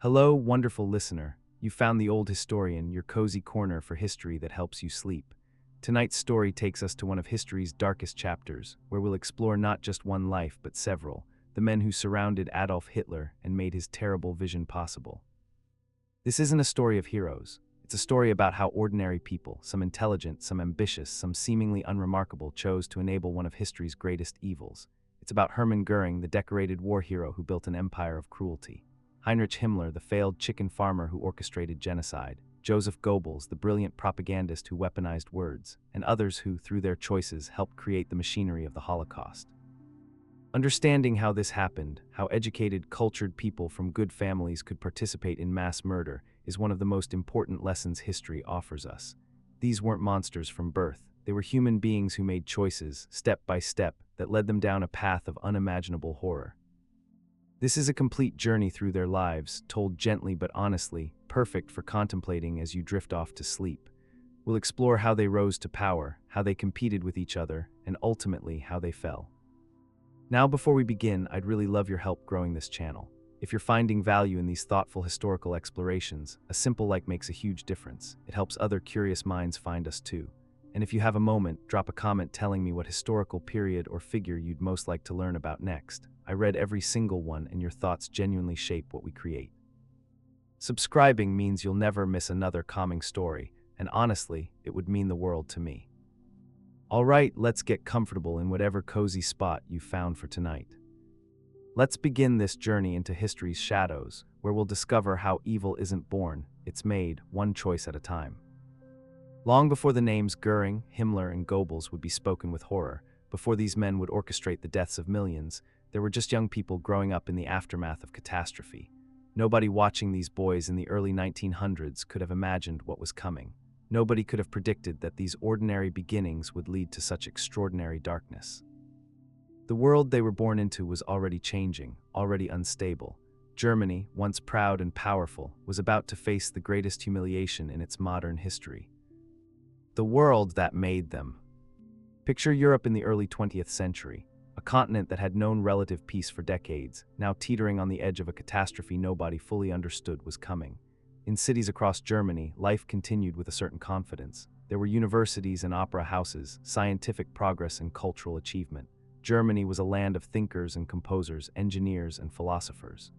Hello, wonderful listener. You found the old historian, your cozy corner for history that helps you sleep. Tonight's story takes us to one of history's darkest chapters, where we'll explore not just one life, but several, the men who surrounded Adolf Hitler and made his terrible vision possible. This isn't a story of heroes. It's a story about how ordinary people, some intelligent, some ambitious, some seemingly unremarkable, chose to enable one of history's greatest evils. It's about Hermann Göring, the decorated war hero who built an empire of cruelty. Heinrich Himmler, the failed chicken farmer who orchestrated genocide. Joseph Goebbels, the brilliant propagandist who weaponized words. And others who, through their choices, helped create the machinery of the Holocaust. Understanding how this happened, how educated, cultured people from good families could participate in mass murder, is one of the most important lessons history offers us. These weren't monsters from birth. They were human beings who made choices, step by step, that led them down a path of unimaginable horror. This is a complete journey through their lives, told gently but honestly, perfect for contemplating as you drift off to sleep. We'll explore how they rose to power, how they competed with each other, and ultimately how they fell. Now, before we begin, I'd really love your help growing this channel. If you're finding value in these thoughtful historical explorations, a simple like makes a huge difference. It helps other curious minds find us too. And if you have a moment, drop a comment telling me what historical period or figure you'd most like to learn about next. I read every single one, and your thoughts genuinely shape what we create. Subscribing means you'll never miss another calming story, and honestly, it would mean the world to me. Alright, let's get comfortable in whatever cozy spot you found for tonight. Let's begin this journey into history's shadows, where we'll discover how evil isn't born, it's made, one choice at a time. Long before the names Göring, Himmler, and Goebbels would be spoken with horror, before these men would orchestrate the deaths of millions, there were just young people growing up in the aftermath of catastrophe. Nobody watching these boys in the early 1900s could have imagined what was coming. Nobody could have predicted that these ordinary beginnings would lead to such extraordinary darkness. The world they were born into was already changing, already unstable. Germany, once proud and powerful, was about to face the greatest humiliation in its modern history. The world that made them. Picture Europe in the early 20th century. A continent that had known relative peace for decades, now teetering on the edge of a catastrophe nobody fully understood was coming. In cities across Germany, life continued with a certain confidence. There were universities and opera houses, scientific progress and cultural achievement. Germany was a land of thinkers and composers, engineers and philosophers.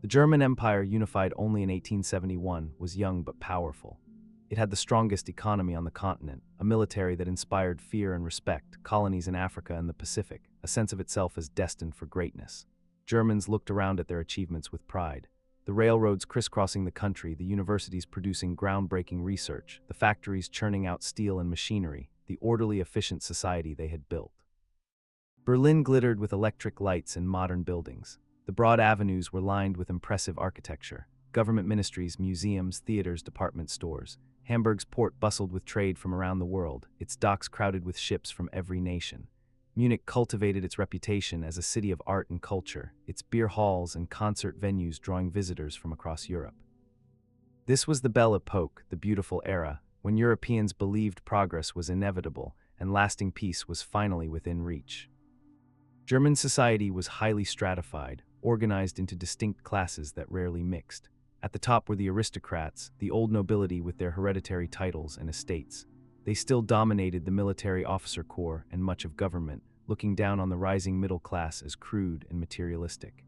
The German Empire, unified only in 1871, was young but powerful. It had the strongest economy on the continent, a military that inspired fear and respect, colonies in Africa and the Pacific, a sense of itself as destined for greatness. Germans looked around at their achievements with pride. The railroads crisscrossing the country, the universities producing groundbreaking research, the factories churning out steel and machinery, the orderly, efficient society they had built. Berlin glittered with electric lights and modern buildings. The broad avenues were lined with impressive architecture. Government ministries, museums, theaters, department stores. Hamburg's port bustled with trade from around the world, its docks crowded with ships from every nation. Munich cultivated its reputation as a city of art and culture, its beer halls and concert venues drawing visitors from across Europe. This was the Belle Epoque, the beautiful era, when Europeans believed progress was inevitable and lasting peace was finally within reach. German society was highly stratified, organized into distinct classes that rarely mixed. At the top were the aristocrats, the old nobility with their hereditary titles and estates. They still dominated the military officer corps and much of government, looking down on the rising middle class as crude and materialistic.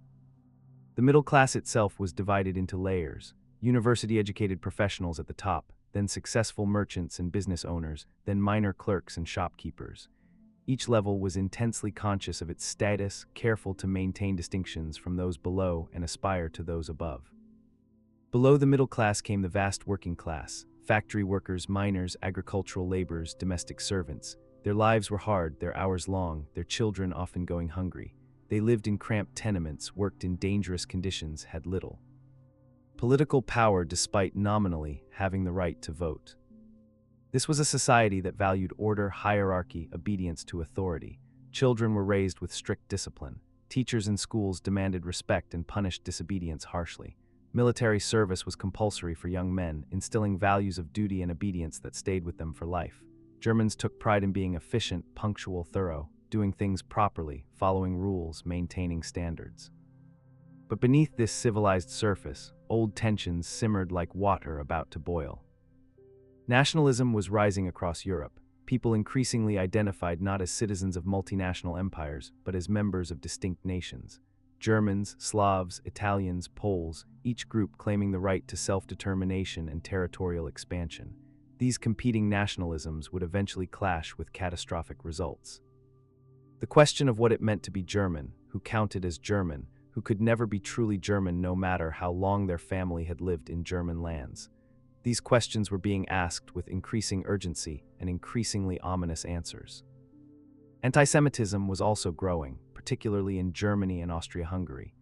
The middle class itself was divided into layers: university-educated professionals at the top, then successful merchants and business owners, then minor clerks and shopkeepers. Each level was intensely conscious of its status, careful to maintain distinctions from those below and aspire to those above. Below the middle class came the vast working class: factory workers, miners, agricultural laborers, domestic servants. Their lives were hard, their hours long, their children often going hungry. They lived in cramped tenements, worked in dangerous conditions, had little political power despite nominally having the right to vote. This was a society that valued order, hierarchy, obedience to authority. Children were raised with strict discipline. Teachers in schools demanded respect and punished disobedience harshly. Military service was compulsory for young men, instilling values of duty and obedience that stayed with them for life. Germans took pride in being efficient, punctual, thorough, doing things properly, following rules, maintaining standards. But beneath this civilized surface, old tensions simmered like water about to boil. Nationalism was rising across Europe. People increasingly identified not as citizens of multinational empires, but as members of distinct nations. Germans, Slavs, Italians, Poles, each group claiming the right to self-determination and territorial expansion. These competing nationalisms would eventually clash with catastrophic results. The question of what it meant to be German, who counted as German, who could never be truly German no matter how long their family had lived in German lands. These questions were being asked with increasing urgency and increasingly ominous answers. Anti-Semitism was also growing, particularly in Germany and Austria-Hungary.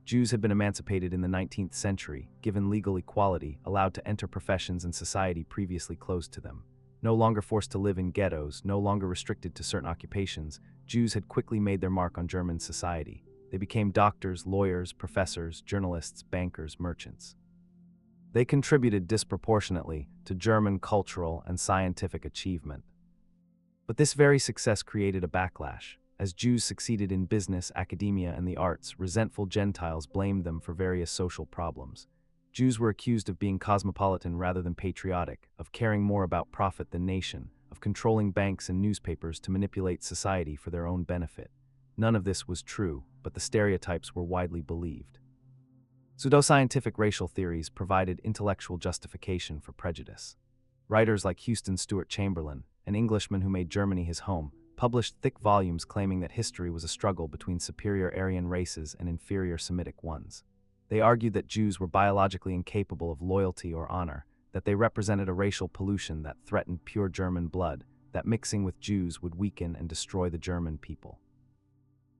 Jews had been emancipated in the 19th century, given legal equality, allowed to enter professions and society previously closed to them. No longer forced to live in ghettos, no longer restricted to certain occupations, Jews had quickly made their mark on German society. They became doctors, lawyers, professors, journalists, bankers, merchants. They contributed disproportionately to German cultural and scientific achievement. But this very success created a backlash. As Jews succeeded in business, academia, and the arts, resentful Gentiles blamed them for various social problems. Jews were accused of being cosmopolitan rather than patriotic, of caring more about profit than nation, of controlling banks and newspapers to manipulate society for their own benefit. None of this was true, but the stereotypes were widely believed. Pseudoscientific racial theories provided intellectual justification for prejudice. Writers like Houston Stewart Chamberlain, an Englishman who made Germany his home, published thick volumes claiming that history was a struggle between superior Aryan races and inferior Semitic ones. They argued that Jews were biologically incapable of loyalty or honor, that they represented a racial pollution that threatened pure German blood, that mixing with Jews would weaken and destroy the German people.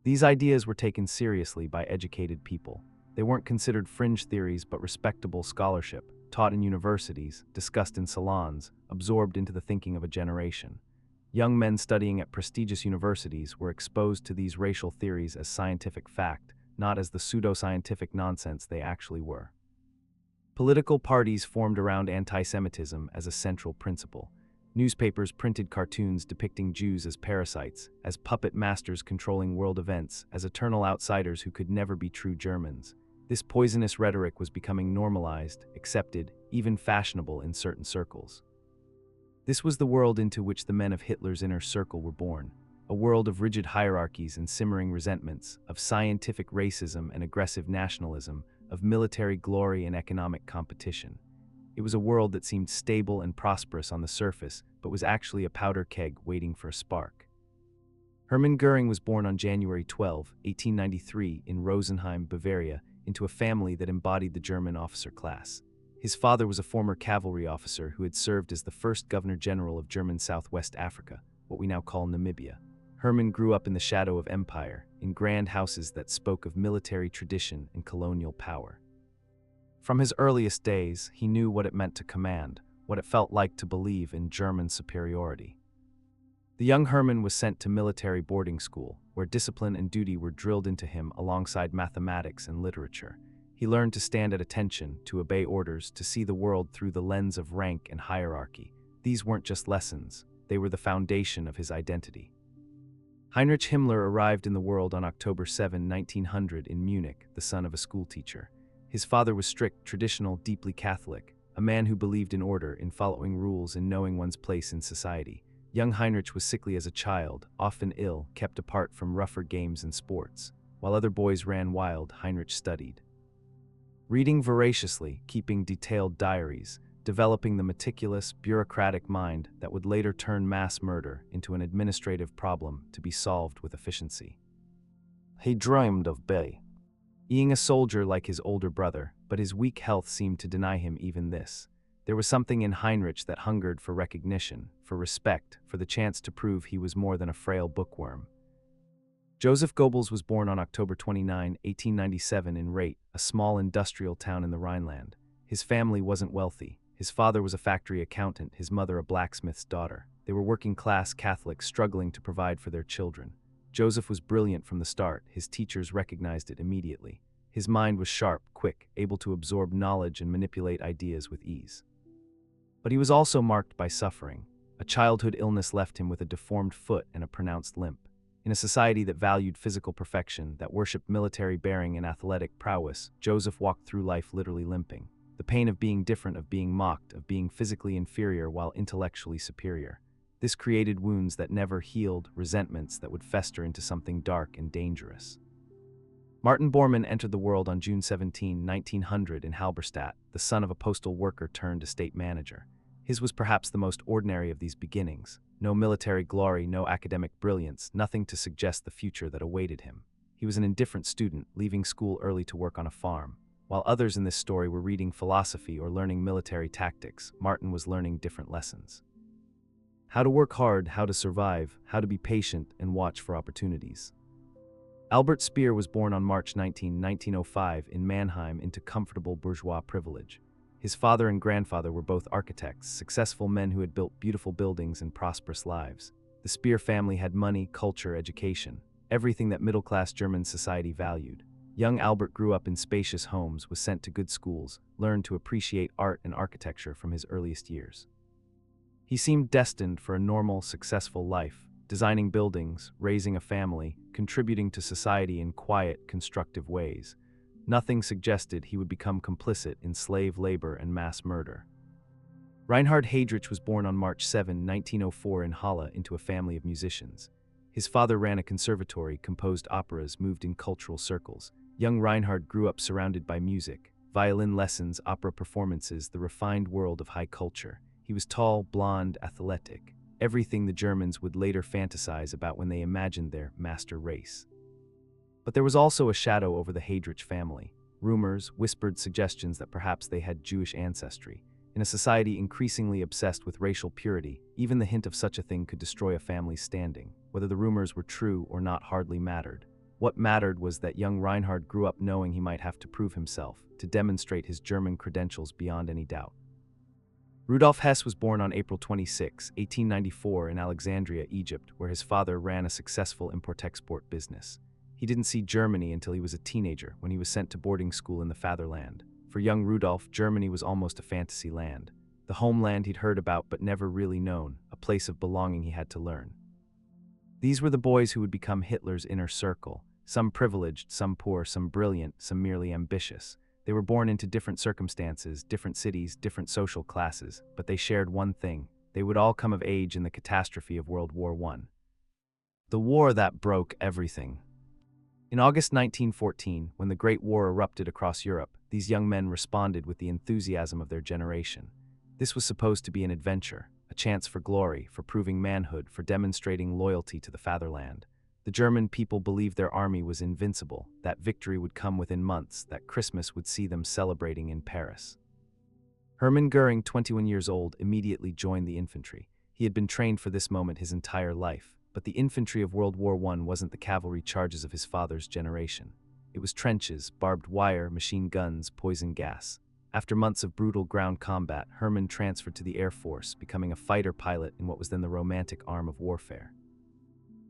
These ideas were taken seriously by educated people. They weren't considered fringe theories but respectable scholarship, taught in universities, discussed in salons, absorbed into the thinking of a generation. Young men studying at prestigious universities were exposed to these racial theories as scientific fact, not as the pseudoscientific nonsense they actually were. Political parties formed around anti-Semitism as a central principle. Newspapers printed cartoons depicting Jews as parasites, as puppet masters controlling world events, as eternal outsiders who could never be true Germans. This poisonous rhetoric was becoming normalized, accepted, even fashionable in certain circles. This was the world into which the men of Hitler's inner circle were born, a world of rigid hierarchies and simmering resentments, of scientific racism and aggressive nationalism, of military glory and economic competition. It was a world that seemed stable and prosperous on the surface, but was actually a powder keg waiting for a spark. Hermann Göring was born on January 12, 1893, in Rosenheim, Bavaria, into a family that embodied the German officer class. His father was a former cavalry officer who had served as the first governor-general of German Southwest Africa, what we now call Namibia. Hermann grew up in the shadow of empire, in grand houses that spoke of military tradition and colonial power. From his earliest days, he knew what it meant to command, what it felt like to believe in German superiority. The young Hermann was sent to military boarding school, where discipline and duty were drilled into him alongside mathematics and literature. He learned to stand at attention, to obey orders, to see the world through the lens of rank and hierarchy. These weren't just lessons, they were the foundation of his identity. Heinrich Himmler arrived in the world on October 7, 1900 in Munich, the son of a schoolteacher. His father was strict, traditional, deeply Catholic, a man who believed in order, in following rules, in knowing one's place in society. Young Heinrich was sickly as a child, often ill, kept apart from rougher games and sports. While other boys ran wild, Heinrich studied. Reading voraciously, keeping detailed diaries, developing the meticulous, bureaucratic mind that would later turn mass murder into an administrative problem to be solved with efficiency. He dreamed of being a soldier like his older brother, but his weak health seemed to deny him even this. There was something in Heinrich that hungered for recognition, for respect, for the chance to prove he was more than a frail bookworm. Joseph Goebbels was born on October 29, 1897 in Reit, a small industrial town in the Rhineland. His family wasn't wealthy. His father was a factory accountant, his mother a blacksmith's daughter. They were working-class Catholics struggling to provide for their children. Joseph was brilliant from the start. His teachers recognized it immediately. His mind was sharp, quick, able to absorb knowledge and manipulate ideas with ease. But he was also marked by suffering. A childhood illness left him with a deformed foot and a pronounced limp. In a society that valued physical perfection, that worshipped military bearing and athletic prowess, Joseph walked through life literally limping. The pain of being different, of being mocked, of being physically inferior while intellectually superior. This created wounds that never healed, resentments that would fester into something dark and dangerous. Martin Bormann entered the world on June 17, 1900 in Halberstadt, the son of a postal worker turned estate manager. His was perhaps the most ordinary of these beginnings. No military glory, no academic brilliance, nothing to suggest the future that awaited him. He was an indifferent student, leaving school early to work on a farm. While others in this story were reading philosophy or learning military tactics, Martin was learning different lessons. How to work hard, how to survive, how to be patient and watch for opportunities. Albert Speer was born on March 19, 1905 in Mannheim into comfortable bourgeois privilege. His father and grandfather were both architects, successful men who had built beautiful buildings and prosperous lives. The Speer family had money, culture, education, everything that middle-class German society valued. Young Albert grew up in spacious homes, was sent to good schools, learned to appreciate art and architecture from his earliest years. He seemed destined for a normal, successful life, designing buildings, raising a family, contributing to society in quiet, constructive ways. Nothing suggested he would become complicit in slave labor and mass murder. Reinhard Heydrich was born on March 7, 1904 in Halle into a family of musicians. His father ran a conservatory, composed operas, moved in cultural circles. Young Reinhard grew up surrounded by music, violin lessons, opera performances, the refined world of high culture. He was tall, blonde, athletic, everything the Germans would later fantasize about when they imagined their master race. But there was also a shadow over the Heydrich family. Rumors, whispered suggestions that perhaps they had Jewish ancestry. In a society increasingly obsessed with racial purity, even the hint of such a thing could destroy a family's standing. Whether the rumors were true or not hardly mattered. What mattered was that young Reinhard grew up knowing he might have to prove himself, to demonstrate his German credentials beyond any doubt. Rudolf Hess was born on April 26, 1894 in Alexandria, Egypt, where his father ran a successful import-export business. He didn't see Germany until he was a teenager, when he was sent to boarding school in the fatherland. For young Rudolf, Germany was almost a fantasy land. The homeland he'd heard about but never really known, a place of belonging he had to learn. These were the boys who would become Hitler's inner circle, some privileged, some poor, some brilliant, some merely ambitious. They were born into different circumstances, different cities, different social classes, but they shared one thing. They would all come of age in the catastrophe of World War I. The war that broke everything. In August 1914, when the Great War erupted across Europe, these young men responded with the enthusiasm of their generation. This was supposed to be an adventure, a chance for glory, for proving manhood, for demonstrating loyalty to the fatherland. The German people believed their army was invincible, that victory would come within months, that Christmas would see them celebrating in Paris. Hermann Göring, 21 years old, immediately joined the infantry. He had been trained for this moment his entire life, but the infantry of World War I wasn't the cavalry charges of his father's generation. It was trenches, barbed wire, machine guns, poison gas. After months of brutal ground combat, Hermann transferred to the Air Force, becoming a fighter pilot in what was then the romantic arm of warfare.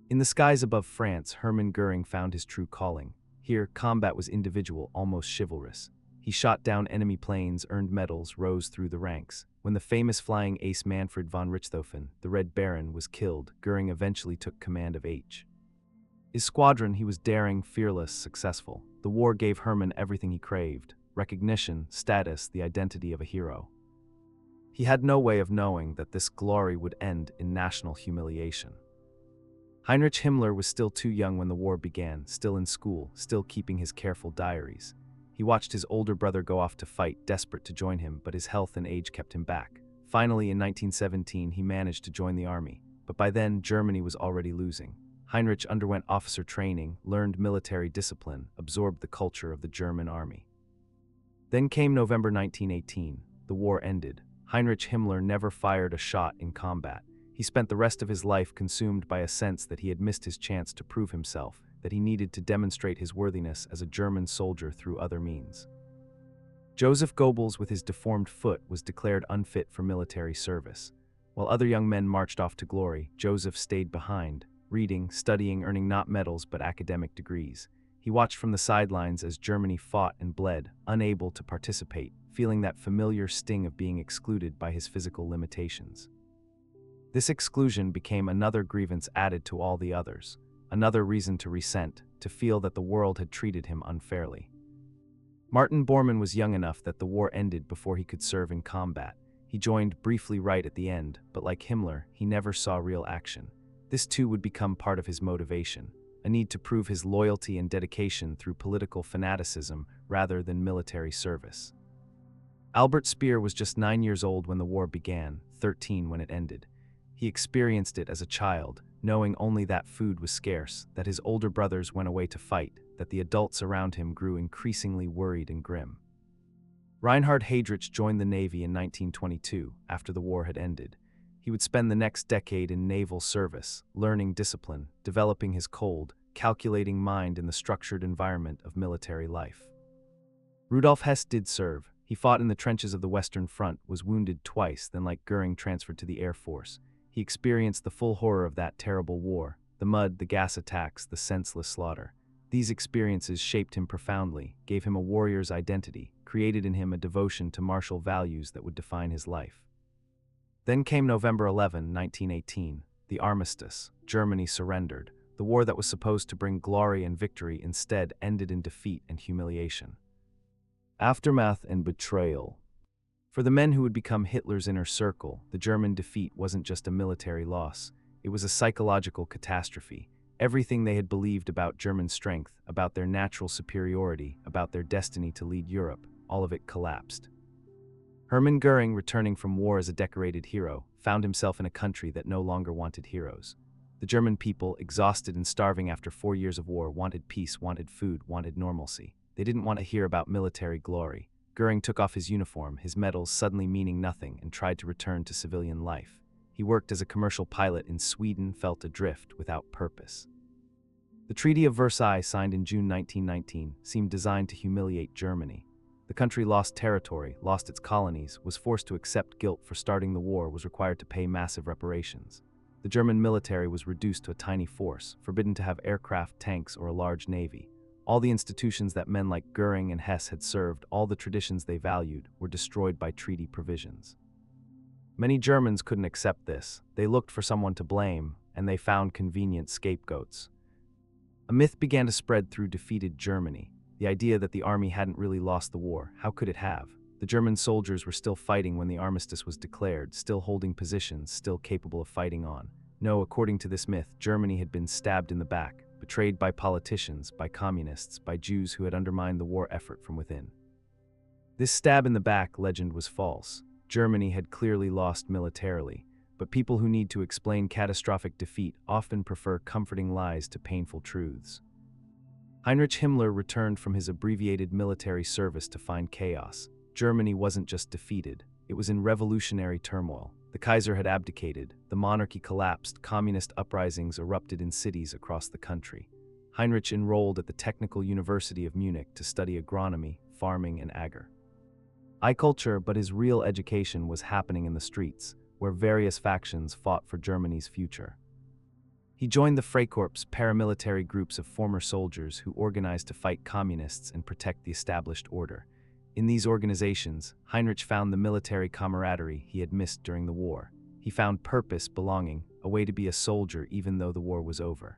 In the skies above France, Hermann Göring found his true calling. Here, combat was individual, almost chivalrous. He shot down enemy planes, earned medals, rose through the ranks. When the famous flying ace Manfred von Richthofen, the Red Baron, was killed, Göring eventually took command of his squadron. He was daring, fearless, successful. The war gave Hermann everything he craved: recognition, status, the identity of a hero. He had no way of knowing that this glory would end in national humiliation. Heinrich Himmler was still too young when the war began, still in school, still keeping his careful diaries. He watched his older brother go off to fight, desperate to join him, but his health and age kept him back. Finally, in 1917, he managed to join the army, but by then, Germany was already losing. Heinrich underwent officer training, learned military discipline, absorbed the culture of the German army. Then came November 1918. The war ended. Heinrich Himmler never fired a shot in combat. He spent the rest of his life consumed by a sense that he had missed his chance to prove himself, that he needed to demonstrate his worthiness as a German soldier through other means. Joseph Goebbels, with his deformed foot, was declared unfit for military service. While other young men marched off to glory, Joseph stayed behind, reading, studying, earning not medals but academic degrees. He watched from the sidelines as Germany fought and bled, unable to participate, feeling that familiar sting of being excluded by his physical limitations. This exclusion became another grievance added to all the others. another reason to resent, to feel that the world had treated him unfairly. Martin Bormann was young enough that the war ended before he could serve in combat. He joined briefly right at the end, but like Himmler, he never saw real action. This too would become part of his motivation, a need to prove his loyalty and dedication through political fanaticism rather than military service. Albert Speer was just 9 years old when the war began, 13 when it ended. He experienced it as a child, knowing only that food was scarce, that his older brothers went away to fight, that the adults around him grew increasingly worried and grim. Reinhard Heydrich joined the Navy in 1922, after the war had ended. He would spend the next decade in naval service, learning discipline, developing his cold, calculating mind in the structured environment of military life. Rudolf Hess did serve. He fought in the trenches of the Western Front, was wounded twice, then like Göring transferred to the Air Force. He experienced the full horror of that terrible war, the mud, the gas attacks, the senseless slaughter. These experiences shaped him profoundly, gave him a warrior's identity, created in him a devotion to martial values that would define his life. Then came November 11, 1918, the armistice. Germany surrendered. The war that was supposed to bring glory and victory instead ended in defeat and humiliation. Aftermath and betrayal. For the men who would become Hitler's inner circle, the German defeat wasn't just a military loss. It was a psychological catastrophe. Everything they had believed about German strength, about their natural superiority, about their destiny to lead Europe, all of it collapsed. Hermann Göring, returning from war as a decorated hero, found himself in a country that no longer wanted heroes. The German people, exhausted and starving after 4 years of war, wanted peace, wanted food, wanted normalcy. They didn't want to hear about military glory. Göring took off his uniform, his medals suddenly meaning nothing, and tried to return to civilian life. He worked as a commercial pilot in Sweden, felt adrift, without purpose. The Treaty of Versailles, signed in June 1919, seemed designed to humiliate Germany. The country lost territory, lost its colonies, was forced to accept guilt for starting the war, was required to pay massive reparations. The German military was reduced to a tiny force, forbidden to have aircraft, tanks, or a large navy. All the institutions that men like Göring and Hess had served, all the traditions they valued, were destroyed by treaty provisions. Many Germans couldn't accept this. They looked for someone to blame, and they found convenient scapegoats. A myth began to spread through defeated Germany. The idea that the army hadn't really lost the war. How could it have? The German soldiers were still fighting when the armistice was declared, still holding positions, still capable of fighting on. No, according to this myth, Germany had been stabbed in the back, betrayed by politicians, by communists, by Jews who had undermined the war effort from within. This stab in the back legend was false. Germany had clearly lost militarily, but people who need to explain catastrophic defeat often prefer comforting lies to painful truths. Heinrich Himmler returned from his abbreviated military service to find chaos. Germany wasn't just defeated, it was in revolutionary turmoil. The Kaiser had abdicated, the monarchy collapsed, communist uprisings erupted in cities across the country. Heinrich enrolled at the Technical University of Munich to study agronomy, farming, and agriculture, but his real education was happening in the streets, where various factions fought for Germany's future. He joined the Freikorps, paramilitary groups of former soldiers who organized to fight communists and protect the established order. In these organizations, Heinrich found the military camaraderie he had missed during the war. He found purpose, belonging, a way to be a soldier even though the war was over.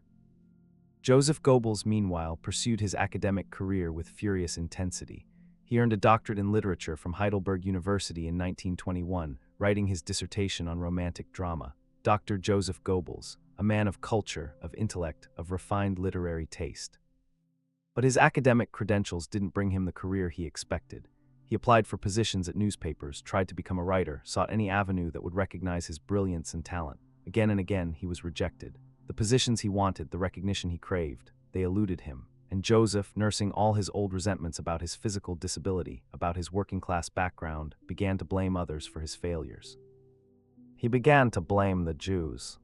Joseph Goebbels, meanwhile, pursued his academic career with furious intensity. He earned a doctorate in literature from Heidelberg University in 1921, writing his dissertation on romantic drama. Dr. Joseph Goebbels, a man of culture, of intellect, of refined literary taste. But his academic credentials didn't bring him the career he expected. He applied for positions at newspapers, tried to become a writer, sought any avenue that would recognize his brilliance and talent. Again and again, he was rejected. The positions he wanted, the recognition he craved, they eluded him. And Joseph, nursing all his old resentments about his physical disability, about his working-class background, began to blame others for his failures. He began to blame the Jews.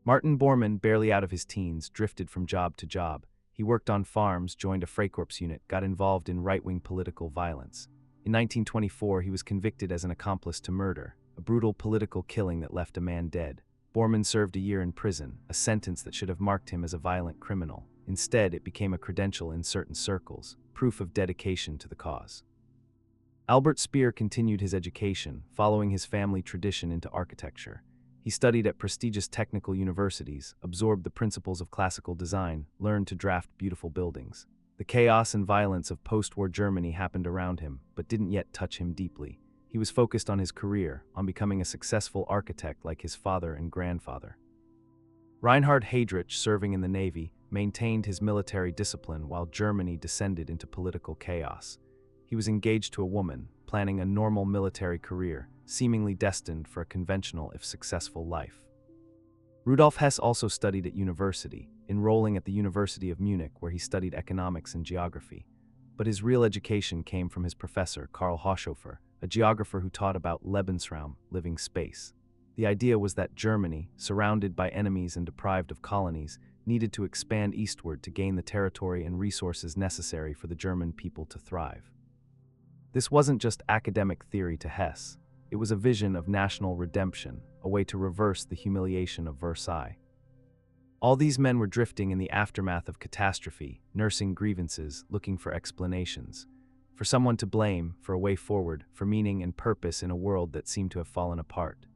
Martin Bormann, barely out of his teens, drifted from job to job. He worked on farms, joined a Freikorps unit, got involved in right-wing political violence. In 1924, he was convicted as an accomplice to murder, a brutal political killing that left a man dead. Bormann served a year in prison, a sentence that should have marked him as a violent criminal. Instead, it became a credential in certain circles, proof of dedication to the cause. Albert Speer continued his education, following his family tradition into architecture. He studied at prestigious technical universities, absorbed the principles of classical design, learned to draft beautiful buildings. The chaos and violence of post-war Germany happened around him, but didn't yet touch him deeply. He was focused on his career, on becoming a successful architect like his father and grandfather. Reinhard Heydrich, serving in the Navy, maintained his military discipline while Germany descended into political chaos. He was engaged to a woman, planning a normal military career, seemingly destined for a conventional if successful life. Rudolf Hess also studied at university, enrolling at the University of Munich where he studied economics and geography. But his real education came from his professor, Karl Hochhofer, a geographer who taught about Lebensraum, living space. The idea was that Germany, surrounded by enemies and deprived of colonies, needed to expand eastward to gain the territory and resources necessary for the German people to thrive. This wasn't just academic theory to Hess. It was a vision of national redemption, a way to reverse the humiliation of Versailles. All these men were drifting in the aftermath of catastrophe, nursing grievances, looking for explanations, for someone to blame, for a way forward, for meaning and purpose in a world that seemed to have fallen apart.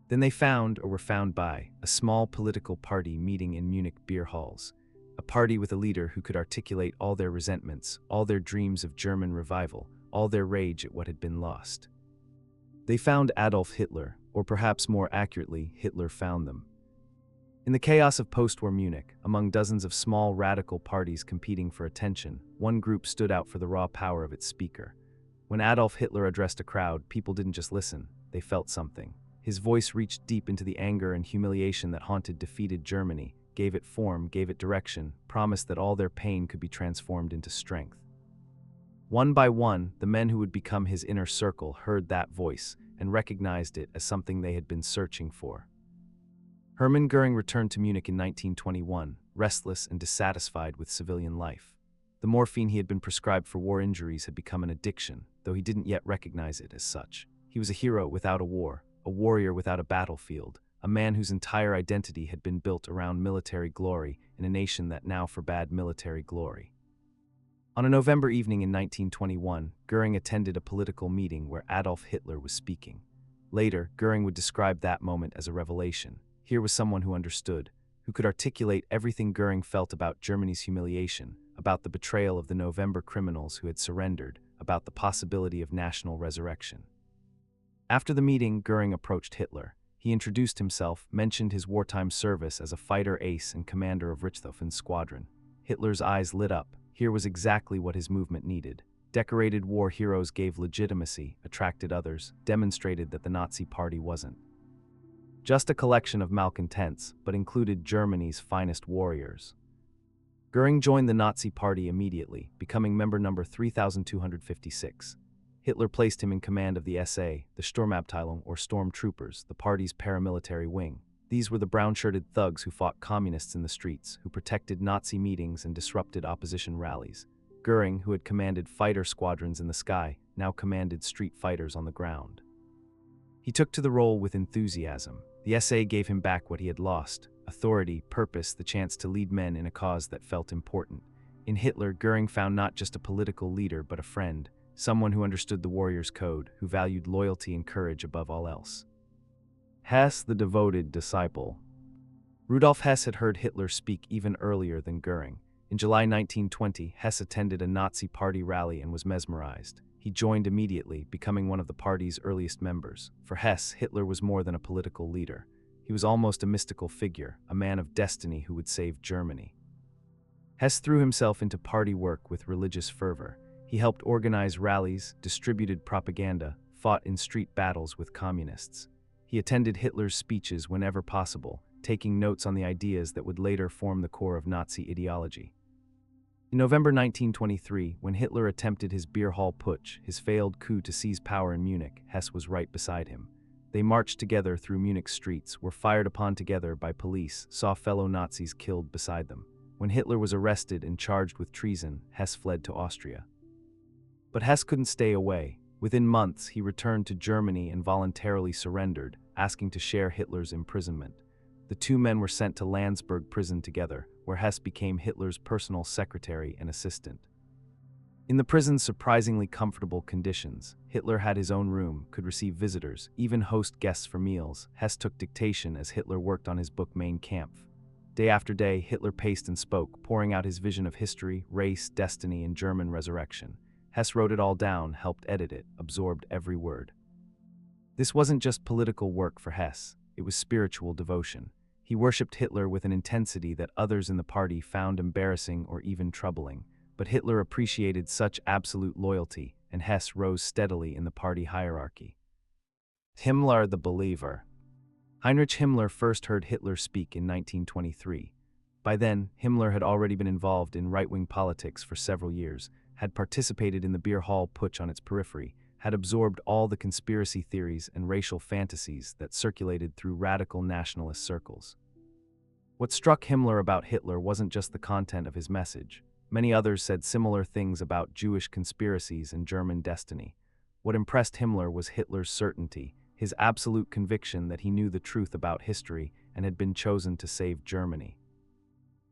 Then they found, or were found by, a small political party meeting in Munich beer halls, a party with a leader who could articulate all their resentments, all their dreams of German revival, all their rage at what had been lost. They found Adolf Hitler, or perhaps more accurately, Hitler found them. In the chaos of post-war Munich, among dozens of small radical parties competing for attention, one group stood out for the raw power of its speaker. When Adolf Hitler addressed a crowd, people didn't just listen, they felt something. His voice reached deep into the anger and humiliation that haunted defeated Germany, gave it form, gave it direction, promised that all their pain could be transformed into strength. One by one, the men who would become his inner circle heard that voice and recognized it as something they had been searching for. Hermann Göring returned to Munich in 1921, restless and dissatisfied with civilian life. The morphine he had been prescribed for war injuries had become an addiction, though he didn't yet recognize it as such. He was a hero without a war, a warrior without a battlefield, a man whose entire identity had been built around military glory in a nation that now forbade military glory. On a November evening in 1921, Göring attended a political meeting where Adolf Hitler was speaking. Later, Göring would describe that moment as a revelation. Here was someone who understood, who could articulate everything Göring felt about Germany's humiliation, about the betrayal of the November criminals who had surrendered, about the possibility of national resurrection. After the meeting, Göring approached Hitler. He introduced himself, mentioned his wartime service as a fighter ace and commander of Richthofen's squadron. Hitler's eyes lit up. Here was exactly what his movement needed. Decorated war heroes gave legitimacy, attracted others, demonstrated that the Nazi Party wasn't just a collection of malcontents, but included Germany's finest warriors. Göring joined the Nazi Party immediately, becoming member number 3256. Hitler placed him in command of the SA, the Sturmabteilung or Stormtroopers, the party's paramilitary wing. These were the brown-shirted thugs who fought communists in the streets, who protected Nazi meetings and disrupted opposition rallies. Göring, who had commanded fighter squadrons in the sky, now commanded street fighters on the ground. He took to the role with enthusiasm. The SA gave him back what he had lost: authority, purpose, the chance to lead men in a cause that felt important. In Hitler, Göring found not just a political leader but a friend, someone who understood the warrior's code, who valued loyalty and courage above all else. Hess, the devoted disciple. Rudolf Hess had heard Hitler speak even earlier than Göring. In July 1920, Hess attended a Nazi Party rally and was mesmerized. He joined immediately, becoming one of the party's earliest members. For Hess, Hitler was more than a political leader. He was almost a mystical figure, a man of destiny who would save Germany. Hess threw himself into party work with religious fervor. He helped organize rallies, distributed propaganda, fought in street battles with communists. He attended Hitler's speeches whenever possible, taking notes on the ideas that would later form the core of Nazi ideology. In November 1923, when Hitler attempted his beer hall putsch, his failed coup to seize power in Munich, Hess was right beside him. They marched together through Munich's streets, were fired upon together by police, saw fellow Nazis killed beside them. When Hitler was arrested and charged with treason, Hess fled to Austria. But Hess couldn't stay away. Within months, he returned to Germany and voluntarily surrendered, asking to share Hitler's imprisonment. The two men were sent to Landsberg prison together, where Hess became Hitler's personal secretary and assistant. In the prison's surprisingly comfortable conditions, Hitler had his own room, could receive visitors, even host guests for meals. Hess took dictation as Hitler worked on his book Mein Kampf. Day after day, Hitler paced and spoke, pouring out his vision of history, race, destiny, and German resurrection. Hess wrote it all down, helped edit it, absorbed every word. This wasn't just political work for Hess, it was spiritual devotion. He worshipped Hitler with an intensity that others in the party found embarrassing or even troubling. But Hitler appreciated such absolute loyalty, and Hess rose steadily in the party hierarchy. Himmler the believer. Heinrich Himmler first heard Hitler speak in 1923. By then, Himmler had already been involved in right-wing politics for several years, had participated in the beer hall putsch on its periphery, had absorbed all the conspiracy theories and racial fantasies that circulated through radical nationalist circles. What struck Himmler about Hitler wasn't just the content of his message. Many others said similar things about Jewish conspiracies and German destiny. What impressed Himmler was Hitler's certainty, his absolute conviction that he knew the truth about history and had been chosen to save Germany.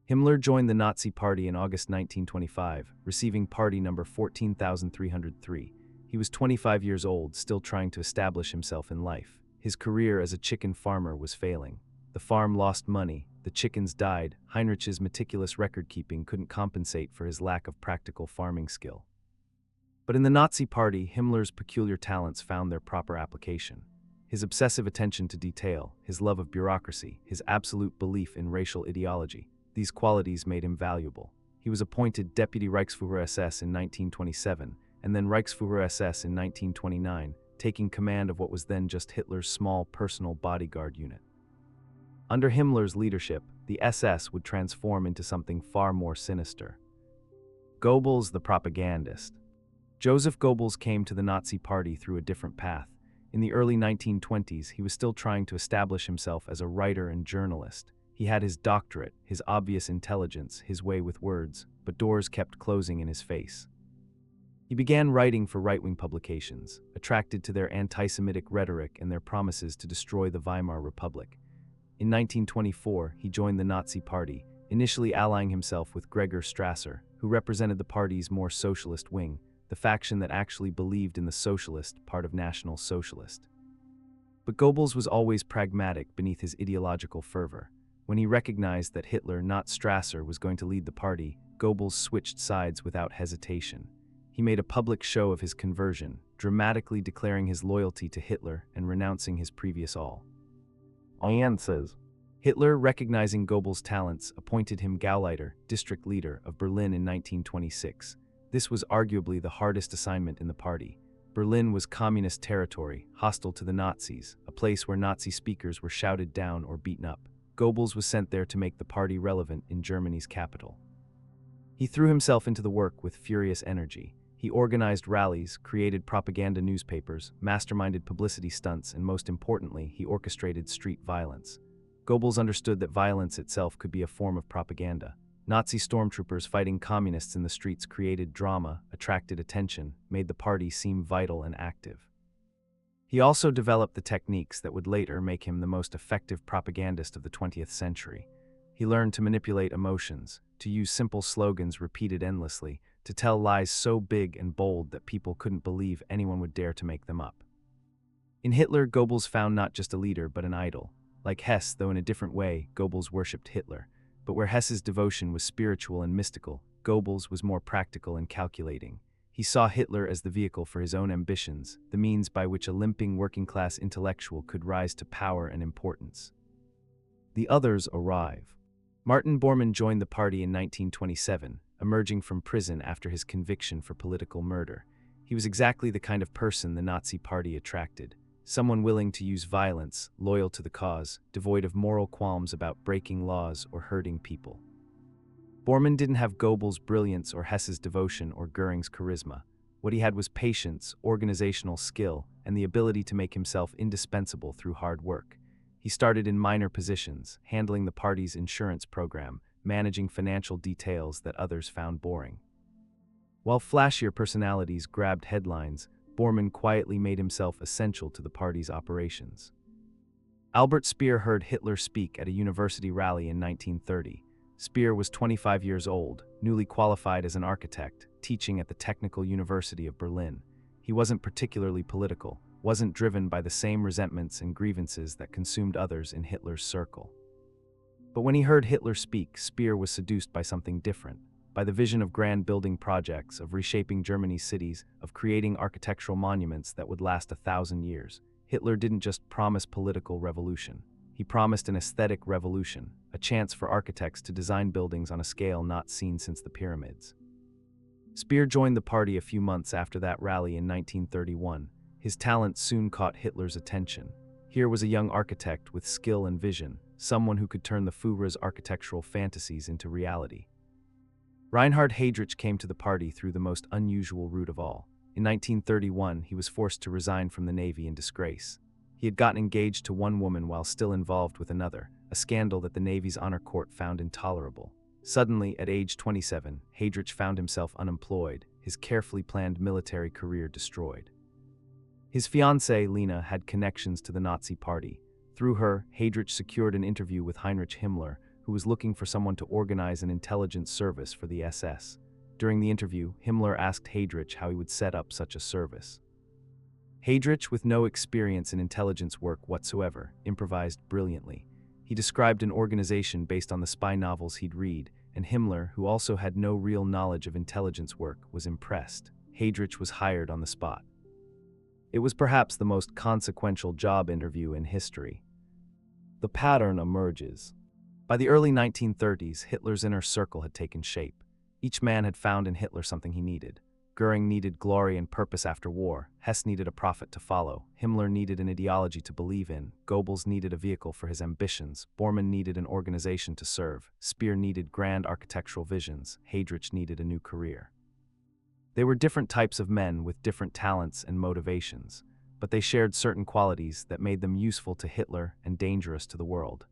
Himmler joined the Nazi Party in August 1925, receiving party number 14,303. He was 25 years old, still trying to establish himself in life. His career as a chicken farmer was failing. The farm lost money, the chickens died. Heinrich's meticulous record-keeping couldn't compensate for his lack of practical farming skill. But in the Nazi Party, Himmler's peculiar talents found their proper application. His obsessive attention to detail, his love of bureaucracy, his absolute belief in racial ideology, these qualities made him valuable. He was appointed Deputy Reichsführer SS in 1927, and then Reichsführer SS in 1929, taking command of what was then just Hitler's small personal bodyguard unit. Under Himmler's leadership, the SS would transform into something far more sinister. Goebbels the propagandist. Joseph Goebbels came to the Nazi Party through a different path. In the early 1920s, he was still trying to establish himself as a writer and journalist. He had his doctorate, his obvious intelligence, his way with words, but doors kept closing in his face. He began writing for right-wing publications, attracted to their anti-Semitic rhetoric and their promises to destroy the Weimar Republic. In 1924, he joined the Nazi Party, initially allying himself with Gregor Strasser, who represented the party's more socialist wing, the faction that actually believed in the socialist part of National Socialist. But Goebbels was always pragmatic beneath his ideological fervor. When he recognized that Hitler, not Strasser, was going to lead the party, Goebbels switched sides without hesitation. He made a public show of his conversion, dramatically declaring his loyalty to Hitler and renouncing his previous alliances. Hitler, recognizing Goebbels' talents, appointed him Gauleiter, district leader, of Berlin in 1926. This was arguably the hardest assignment in the party. Berlin was communist territory, hostile to the Nazis, a place where Nazi speakers were shouted down or beaten up. Goebbels was sent there to make the party relevant in Germany's capital. He threw himself into the work with furious energy. He organized rallies, created propaganda newspapers, masterminded publicity stunts, and most importantly, he orchestrated street violence. Goebbels understood that violence itself could be a form of propaganda. Nazi stormtroopers fighting communists in the streets created drama, attracted attention, made the party seem vital and active. He also developed the techniques that would later make him the most effective propagandist of the 20th century. He learned to manipulate emotions, to use simple slogans repeated endlessly, to tell lies so big and bold that people couldn't believe anyone would dare to make them up. In Hitler, Goebbels found not just a leader but an idol. Like Hess, though in a different way, Goebbels worshipped Hitler. But where Hess's devotion was spiritual and mystical, Goebbels was more practical and calculating. He saw Hitler as the vehicle for his own ambitions, the means by which a limping working-class intellectual could rise to power and importance. The others arrive. Martin Bormann joined the party in 1927, emerging from prison after his conviction for political murder. He was exactly the kind of person the Nazi Party attracted. Someone willing to use violence, loyal to the cause, devoid of moral qualms about breaking laws or hurting people. Bormann didn't have Goebbels' brilliance or Hess's devotion or Göring's charisma. What he had was patience, organizational skill, and the ability to make himself indispensable through hard work. He started in minor positions, handling the party's insurance program, managing financial details that others found boring. While flashier personalities grabbed headlines, Bormann quietly made himself essential to the party's operations. Albert Speer heard Hitler speak at a university rally in 1930. Speer was 25 years old, newly qualified as an architect, teaching at the Technical University of Berlin. He wasn't particularly political, wasn't driven by the same resentments and grievances that consumed others in Hitler's circle. But when he heard Hitler speak, Speer was seduced by something different, by the vision of grand building projects, of reshaping Germany's cities, of creating architectural monuments that would last 1,000 years. Hitler didn't just promise political revolution. He promised an aesthetic revolution, a chance for architects to design buildings on a scale not seen since the pyramids. Speer joined the party a few months after that rally in 1931. His talent soon caught Hitler's attention. Here was a young architect with skill and vision, someone who could turn the Führer's architectural fantasies into reality. Reinhard Heydrich came to the party through the most unusual route of all. In 1931, he was forced to resign from the Navy in disgrace. He had gotten engaged to one woman while still involved with another, a scandal that the Navy's honor court found intolerable. Suddenly, at age 27, Heydrich found himself unemployed, his carefully planned military career destroyed. His fiancée, Lena, had connections to the Nazi Party. Through her, Heydrich secured an interview with Heinrich Himmler, who was looking for someone to organize an intelligence service for the SS. During the interview, Himmler asked Heydrich how he would set up such a service. Heydrich, with no experience in intelligence work whatsoever, improvised brilliantly. He described an organization based on the spy novels he'd read, and Himmler, who also had no real knowledge of intelligence work, was impressed. Heydrich was hired on the spot. It was perhaps the most consequential job interview in history. The pattern emerges. By the early 1930s, Hitler's inner circle had taken shape. Each man had found in Hitler something he needed. Göring needed glory and purpose after war. Hess needed a prophet to follow. Himmler needed an ideology to believe in. Goebbels needed a vehicle for his ambitions. Bormann needed an organization to serve. Speer needed grand architectural visions. Heydrich needed a new career. They were different types of men with different talents and motivations, but they shared certain qualities that made them useful to Hitler and dangerous to the world.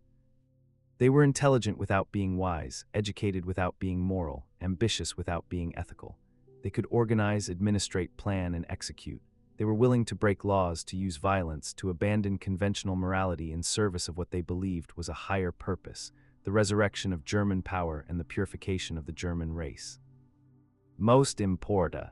They were intelligent without being wise, educated without being moral, ambitious without being ethical. They could organize, administrate, plan, and execute. They were willing to break laws, to use violence, to abandon conventional morality in service of what they believed was a higher purpose, the resurrection of German power and the purification of the German race. Most important.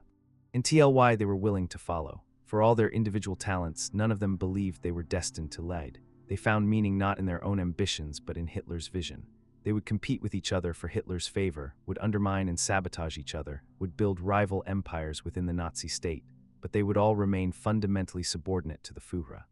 In TLY, they were willing to follow. For all their individual talents, none of them believed they were destined to lead. They found meaning not in their own ambitions, but in Hitler's vision. They would compete with each other for Hitler's favor, would undermine and sabotage each other, would build rival empires within the Nazi state, but they would all remain fundamentally subordinate to the Führer.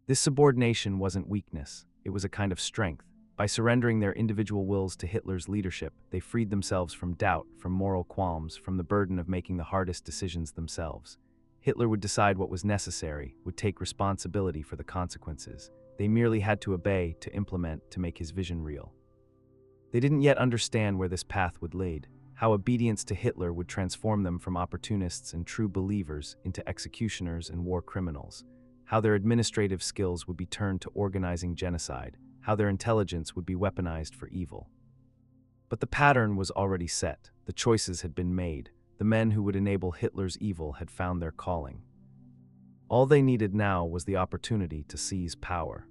This subordination wasn't weakness, it was a kind of strength. By surrendering their individual wills to Hitler's leadership, they freed themselves from doubt, from moral qualms, from the burden of making the hardest decisions themselves. Hitler would decide what was necessary, would take responsibility for the consequences. They merely had to obey, to implement, to make his vision real. They didn't yet understand where this path would lead, how obedience to Hitler would transform them from opportunists and true believers into executioners and war criminals, how their administrative skills would be turned to organizing genocide, how their intelligence would be weaponized for evil. But the pattern was already set, the choices had been made, the men who would enable Hitler's evil had found their calling. All they needed now was the opportunity to seize power.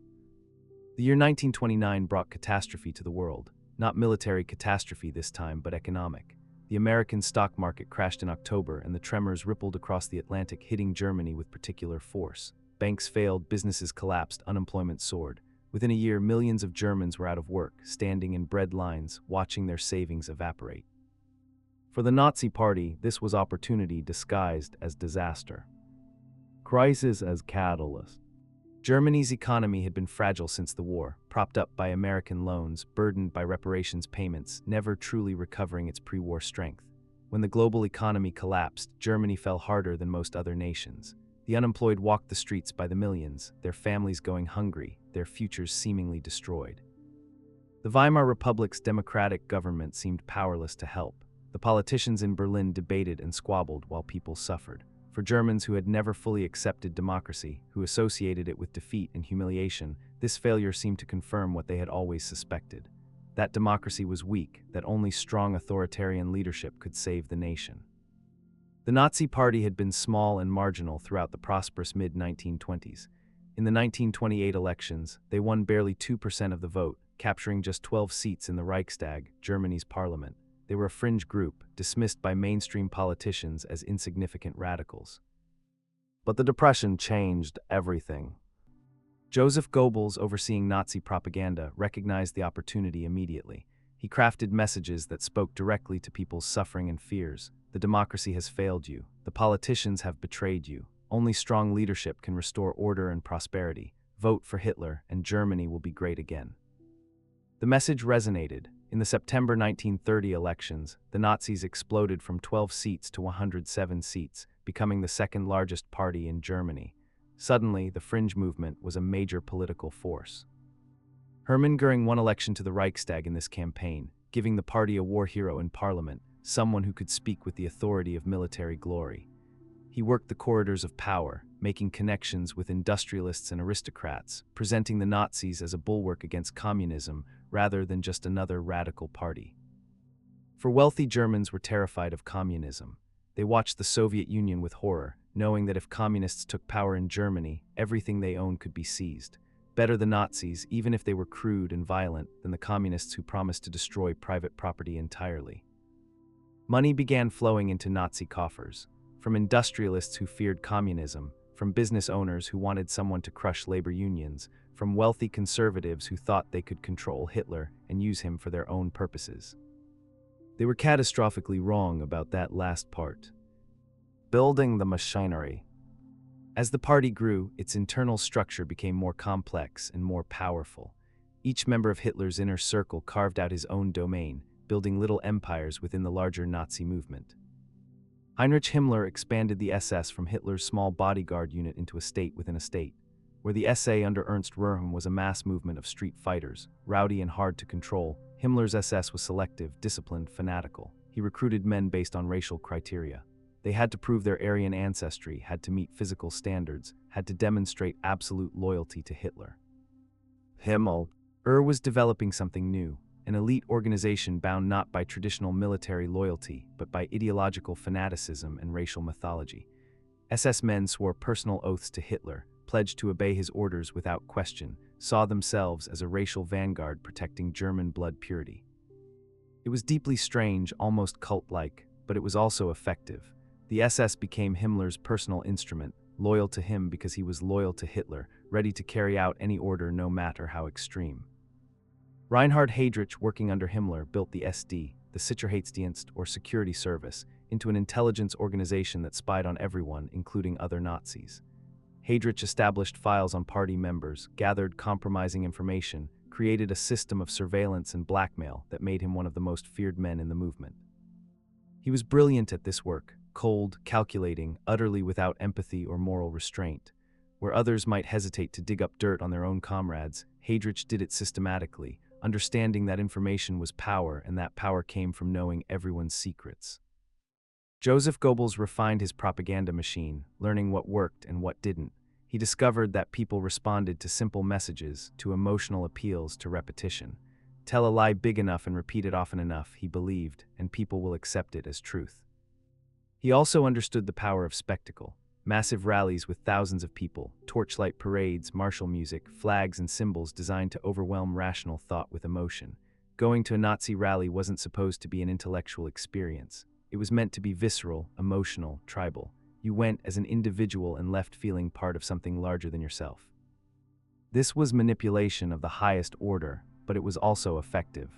The year 1929 brought catastrophe to the world. Not military catastrophe this time, but economic. The American stock market crashed in October, and the tremors rippled across the Atlantic, hitting Germany with particular force. Banks failed, businesses collapsed, unemployment soared. Within a year, millions of Germans were out of work, standing in bread lines, watching their savings evaporate. For the Nazi Party, this was opportunity disguised as disaster. Crisis as catalyst. Germany's economy had been fragile since the war, propped up by American loans, burdened by reparations payments, never truly recovering its pre-war strength. When the global economy collapsed, Germany fell harder than most other nations. The unemployed walked the streets by the millions, their families going hungry, their futures seemingly destroyed. The Weimar Republic's democratic government seemed powerless to help. The politicians in Berlin debated and squabbled while people suffered. For Germans who had never fully accepted democracy, who associated it with defeat and humiliation, this failure seemed to confirm what they had always suspected: that democracy was weak, that only strong authoritarian leadership could save the nation. The Nazi Party had been small and marginal throughout the prosperous mid-1920s. In the 1928 elections, they won barely 2% of the vote, capturing just 12 seats in the Reichstag, Germany's parliament. They were a fringe group, dismissed by mainstream politicians as insignificant radicals. But the Depression changed everything. Joseph Goebbels, overseeing Nazi propaganda, recognized the opportunity immediately. He crafted messages that spoke directly to people's suffering and fears. The democracy has failed you. The politicians have betrayed you. Only strong leadership can restore order and prosperity. Vote for Hitler, and Germany will be great again. The message resonated. In the September 1930 elections, the Nazis exploded from 12 seats to 107 seats, becoming the second largest party in Germany. Suddenly, the fringe movement was a major political force. Hermann Göring won election to the Reichstag in this campaign, giving the party a war hero in parliament, someone who could speak with the authority of military glory. He worked the corridors of power, making connections with industrialists and aristocrats, presenting the Nazis as a bulwark against communism rather than just another radical party. For wealthy Germans were terrified of communism. They watched the Soviet Union with horror, knowing that if communists took power in Germany, everything they owned could be seized. Better the Nazis, even if they were crude and violent, than the communists who promised to destroy private property entirely. Money began flowing into Nazi coffers, from industrialists who feared communism, from business owners who wanted someone to crush labor unions, from wealthy conservatives who thought they could control Hitler and use him for their own purposes. They were catastrophically wrong about that last part. Building the machinery. As the party grew, its internal structure became more complex and more powerful. Each member of Hitler's inner circle carved out his own domain, building little empires within the larger Nazi movement. Heinrich Himmler expanded the SS from Hitler's small bodyguard unit into a state within a state. Where the SA under Ernst Röhm was a mass movement of street fighters, rowdy and hard to control, Himmler's SS was selective, disciplined, fanatical. He recruited men based on racial criteria. They had to prove their Aryan ancestry, had to meet physical standards, had to demonstrate absolute loyalty to Hitler. Himmler was developing something new, an elite organization bound not by traditional military loyalty, but by ideological fanaticism and racial mythology. SS men swore personal oaths to Hitler, pledged to obey his orders without question, saw themselves as a racial vanguard protecting German blood purity. It was deeply strange, almost cult-like, but it was also effective. The SS became Himmler's personal instrument, loyal to him because he was loyal to Hitler, ready to carry out any order no matter how extreme. Reinhard Heydrich, working under Himmler, built the SD, the Sicherheitsdienst or Security Service, into an intelligence organization that spied on everyone, including other Nazis. Heydrich established files on party members, gathered compromising information, created a system of surveillance and blackmail that made him one of the most feared men in the movement. He was brilliant at this work, cold, calculating, utterly without empathy or moral restraint. Where others might hesitate to dig up dirt on their own comrades, Heydrich did it systematically, understanding that information was power and that power came from knowing everyone's secrets. Joseph Goebbels refined his propaganda machine, learning what worked and what didn't. He discovered that people responded to simple messages, to emotional appeals, to repetition. Tell a lie big enough and repeat it often enough, he believed, and people will accept it as truth. He also understood the power of spectacle. Massive rallies with thousands of people, torchlight parades, martial music, flags and symbols designed to overwhelm rational thought with emotion. Going to a Nazi rally wasn't supposed to be an intellectual experience. It was meant to be visceral, emotional, tribal. You went as an individual and left feeling part of something larger than yourself. This was manipulation of the highest order, but it was also effective.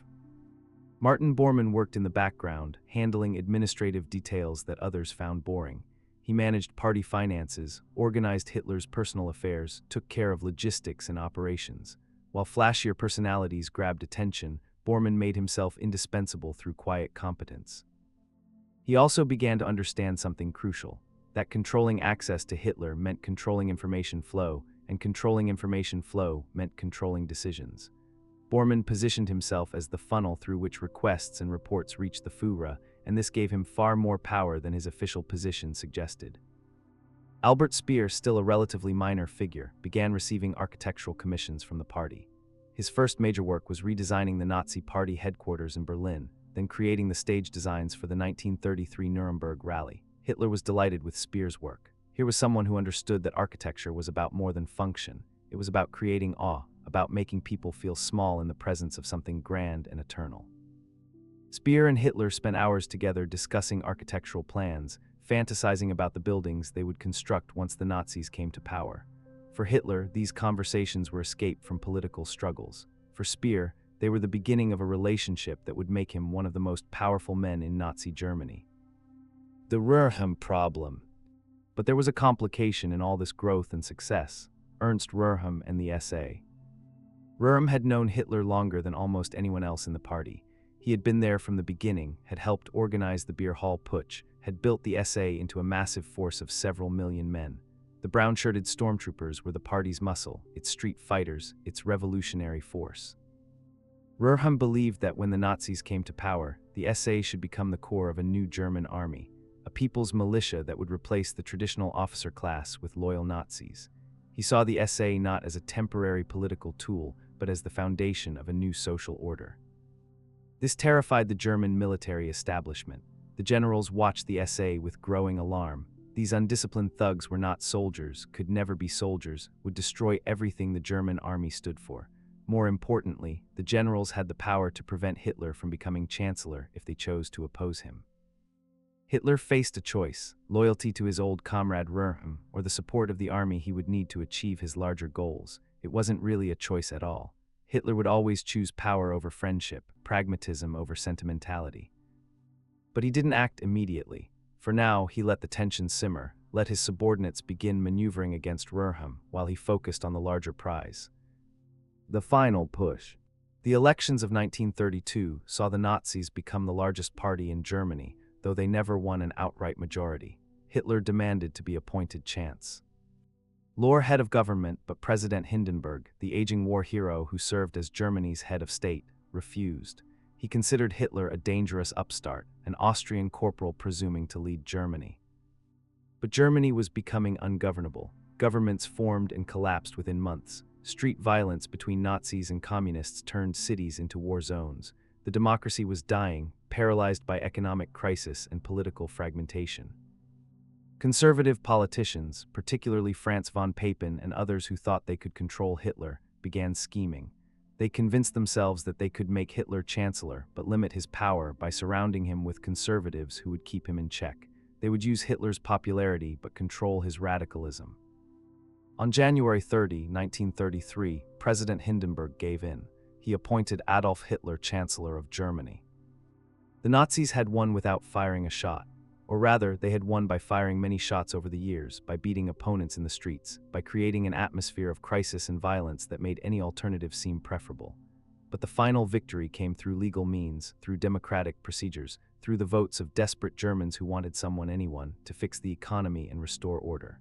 Martin Bormann worked in the background, handling administrative details that others found boring. He managed party finances, organized Hitler's personal affairs, took care of logistics and operations. While flashier personalities grabbed attention, Bormann made himself indispensable through quiet competence. He also began to understand something crucial, that controlling access to Hitler meant controlling information flow, and controlling information flow meant controlling decisions. Bormann positioned himself as the funnel through which requests and reports reached the Führer, and this gave him far more power than his official position suggested. Albert Speer, still a relatively minor figure, began receiving architectural commissions from the party. His first major work was redesigning the Nazi party headquarters in Berlin, then creating the stage designs for the 1933 Nuremberg rally. Hitler was delighted with Speer's work. Here was someone who understood that architecture was about more than function. It was about creating awe, about making people feel small in the presence of something grand and eternal. Speer and Hitler spent hours together discussing architectural plans, fantasizing about the buildings they would construct once the Nazis came to power. For Hitler, these conversations were escape from political struggles. For Speer, they were the beginning of a relationship that would make him one of the most powerful men in Nazi Germany. The Röhrheim problem. But there was a complication in all this growth and success: Ernst Röhrheim and the SA. Röhrheim had known Hitler longer than almost anyone else in the party. He had been there from the beginning, had helped organize the Beer Hall Putsch, had built the SA into a massive force of several million men. The brown-shirted stormtroopers were the party's muscle, its street fighters, its revolutionary force. Röhrheim believed that when the Nazis came to power, the SA should become the core of a new German army, a people's militia that would replace the traditional officer class with loyal Nazis. He saw the SA not as a temporary political tool, but as the foundation of a new social order. This terrified the German military establishment. The generals watched the SA with growing alarm. These undisciplined thugs were not soldiers, could never be soldiers, would destroy everything the German army stood for. More importantly, the generals had the power to prevent Hitler from becoming chancellor if they chose to oppose him. Hitler faced a choice: loyalty to his old comrade Röhrheim, or the support of the army he would need to achieve his larger goals. It wasn't really a choice at all. Hitler would always choose power over friendship, pragmatism over sentimentality. But he didn't act immediately. For now, he let the tension simmer, let his subordinates begin maneuvering against Röhrheim while he focused on the larger prize. The final push. The elections of 1932 saw the Nazis become the largest party in Germany, though they never won an outright majority. Hitler demanded to be appointed chance. Lohr head of government, but President Hindenburg, the aging war hero who served as Germany's head of state, refused. He considered Hitler a dangerous upstart, an Austrian corporal presuming to lead Germany. But Germany was becoming ungovernable. Governments formed and collapsed within months. Street violence between Nazis and communists turned cities into war zones. The democracy was dying, paralyzed by economic crisis and political fragmentation. Conservative politicians, particularly Franz von Papen and others who thought they could control Hitler, began scheming. They convinced themselves that they could make Hitler chancellor, but limit his power by surrounding him with conservatives who would keep him in check. They would use Hitler's popularity but control his radicalism. On January 30, 1933, President Hindenburg gave in. He appointed Adolf Hitler Chancellor of Germany. The Nazis had won without firing a shot. Or rather, they had won by firing many shots over the years, by beating opponents in the streets, by creating an atmosphere of crisis and violence that made any alternative seem preferable. But the final victory came through legal means, through democratic procedures, through the votes of desperate Germans who wanted anyone, to fix the economy and restore order.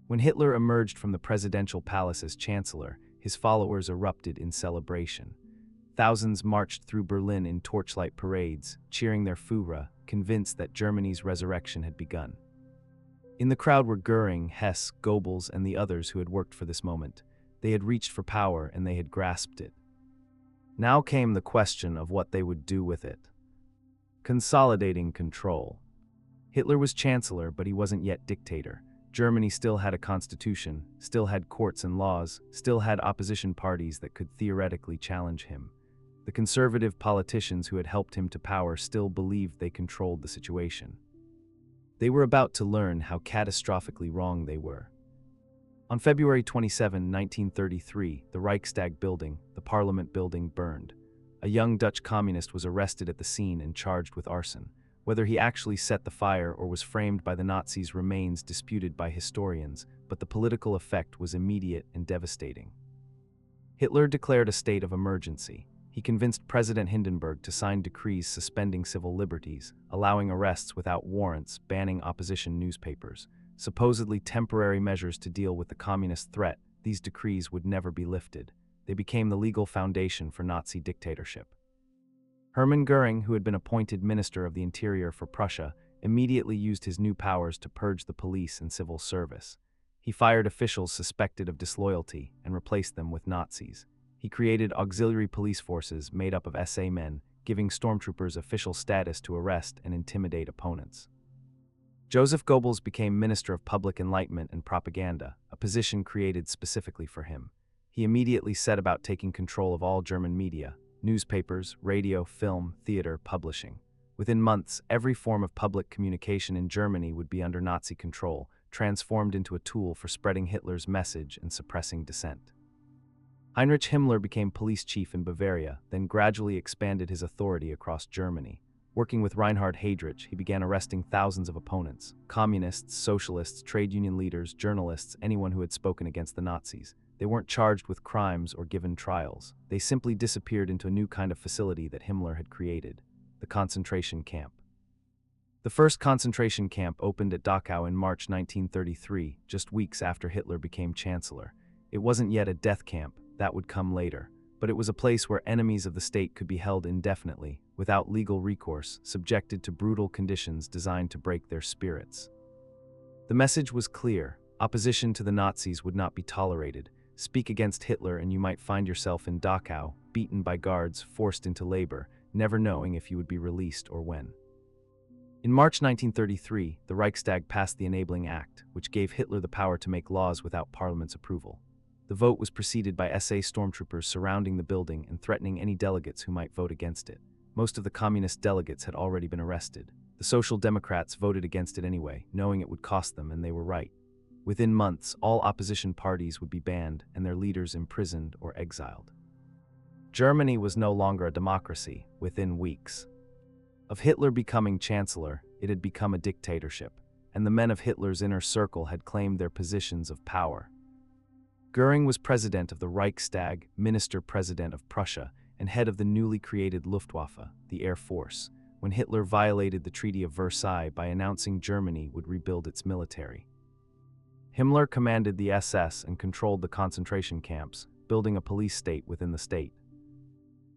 When Hitler emerged from the presidential palace as chancellor, his followers erupted in celebration. Thousands marched through Berlin in torchlight parades, cheering their Führer, convinced that Germany's resurrection had begun. In the crowd were Göring, Hess, Goebbels, and the others who had worked for this moment. They had reached for power and they had grasped it. Now came the question of what they would do with it. Consolidating control. Hitler was chancellor, but he wasn't yet dictator. Germany still had a constitution, still had courts and laws, still had opposition parties that could theoretically challenge him. The conservative politicians who had helped him to power still believed they controlled the situation. They were about to learn how catastrophically wrong they were. On February 27, 1933, the Reichstag building, the Parliament building, burned. A young Dutch communist was arrested at the scene and charged with arson. Whether he actually set the fire or was framed by the Nazis remains disputed by historians, but the political effect was immediate and devastating. Hitler declared a state of emergency. He convinced President Hindenburg to sign decrees suspending civil liberties, allowing arrests without warrants, banning opposition newspapers. Supposedly temporary measures to deal with the communist threat, these decrees would never be lifted. They became the legal foundation for Nazi dictatorship. Hermann Göring, who had been appointed Minister of the Interior for Prussia, immediately used his new powers to purge the police and civil service. He fired officials suspected of disloyalty and replaced them with Nazis. He created auxiliary police forces made up of SA men, giving stormtroopers official status to arrest and intimidate opponents. Joseph Goebbels became Minister of Public Enlightenment and Propaganda, a position created specifically for him. He immediately set about taking control of all German media, newspapers, radio, film, theater, publishing. Within months, every form of public communication in Germany would be under Nazi control, transformed into a tool for spreading Hitler's message and suppressing dissent. Heinrich Himmler became police chief in Bavaria, then gradually expanded his authority across Germany. Working with Reinhard Heydrich, he began arresting thousands of opponents: communists, socialists, trade union leaders, journalists, anyone who had spoken against the Nazis. They weren't charged with crimes or given trials. They simply disappeared into a new kind of facility that Himmler had created: the concentration camp. The first concentration camp opened at Dachau in March 1933, just weeks after Hitler became chancellor. It wasn't yet a death camp, that would come later, but it was a place where enemies of the state could be held indefinitely, without legal recourse, subjected to brutal conditions designed to break their spirits. The message was clear: opposition to the Nazis would not be tolerated. Speak against Hitler and you might find yourself in Dachau, beaten by guards, forced into labor, never knowing if you would be released or when. In March 1933, the Reichstag passed the Enabling Act, which gave Hitler the power to make laws without Parliament's approval. The vote was preceded by SA stormtroopers surrounding the building and threatening any delegates who might vote against it. Most of the communist delegates had already been arrested. The Social Democrats voted against it anyway, knowing it would cost them, and they were right. Within months, all opposition parties would be banned and their leaders imprisoned or exiled. Germany was no longer a democracy. Within weeks of Hitler becoming chancellor, it had become a dictatorship, and the men of Hitler's inner circle had claimed their positions of power. Göring was president of the Reichstag, minister-president of Prussia, and head of the newly created Luftwaffe, the Air Force, when Hitler violated the Treaty of Versailles by announcing Germany would rebuild its military. Himmler commanded the SS and controlled the concentration camps, building a police state within the state.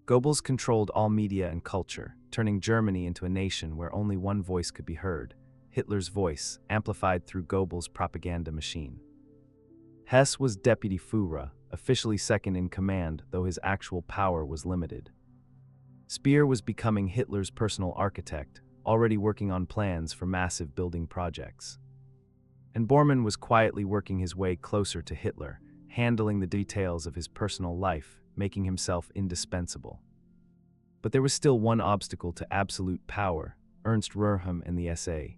Goebbels controlled all media and culture, turning Germany into a nation where only one voice could be heard: Hitler's voice, amplified through Goebbels' propaganda machine. Hess was deputy Führer, officially second in command, though his actual power was limited. Speer was becoming Hitler's personal architect, already working on plans for massive building projects. And Bormann was quietly working his way closer to Hitler, handling the details of his personal life, making himself indispensable. But there was still one obstacle to absolute power: Ernst Röhrheim and the SA.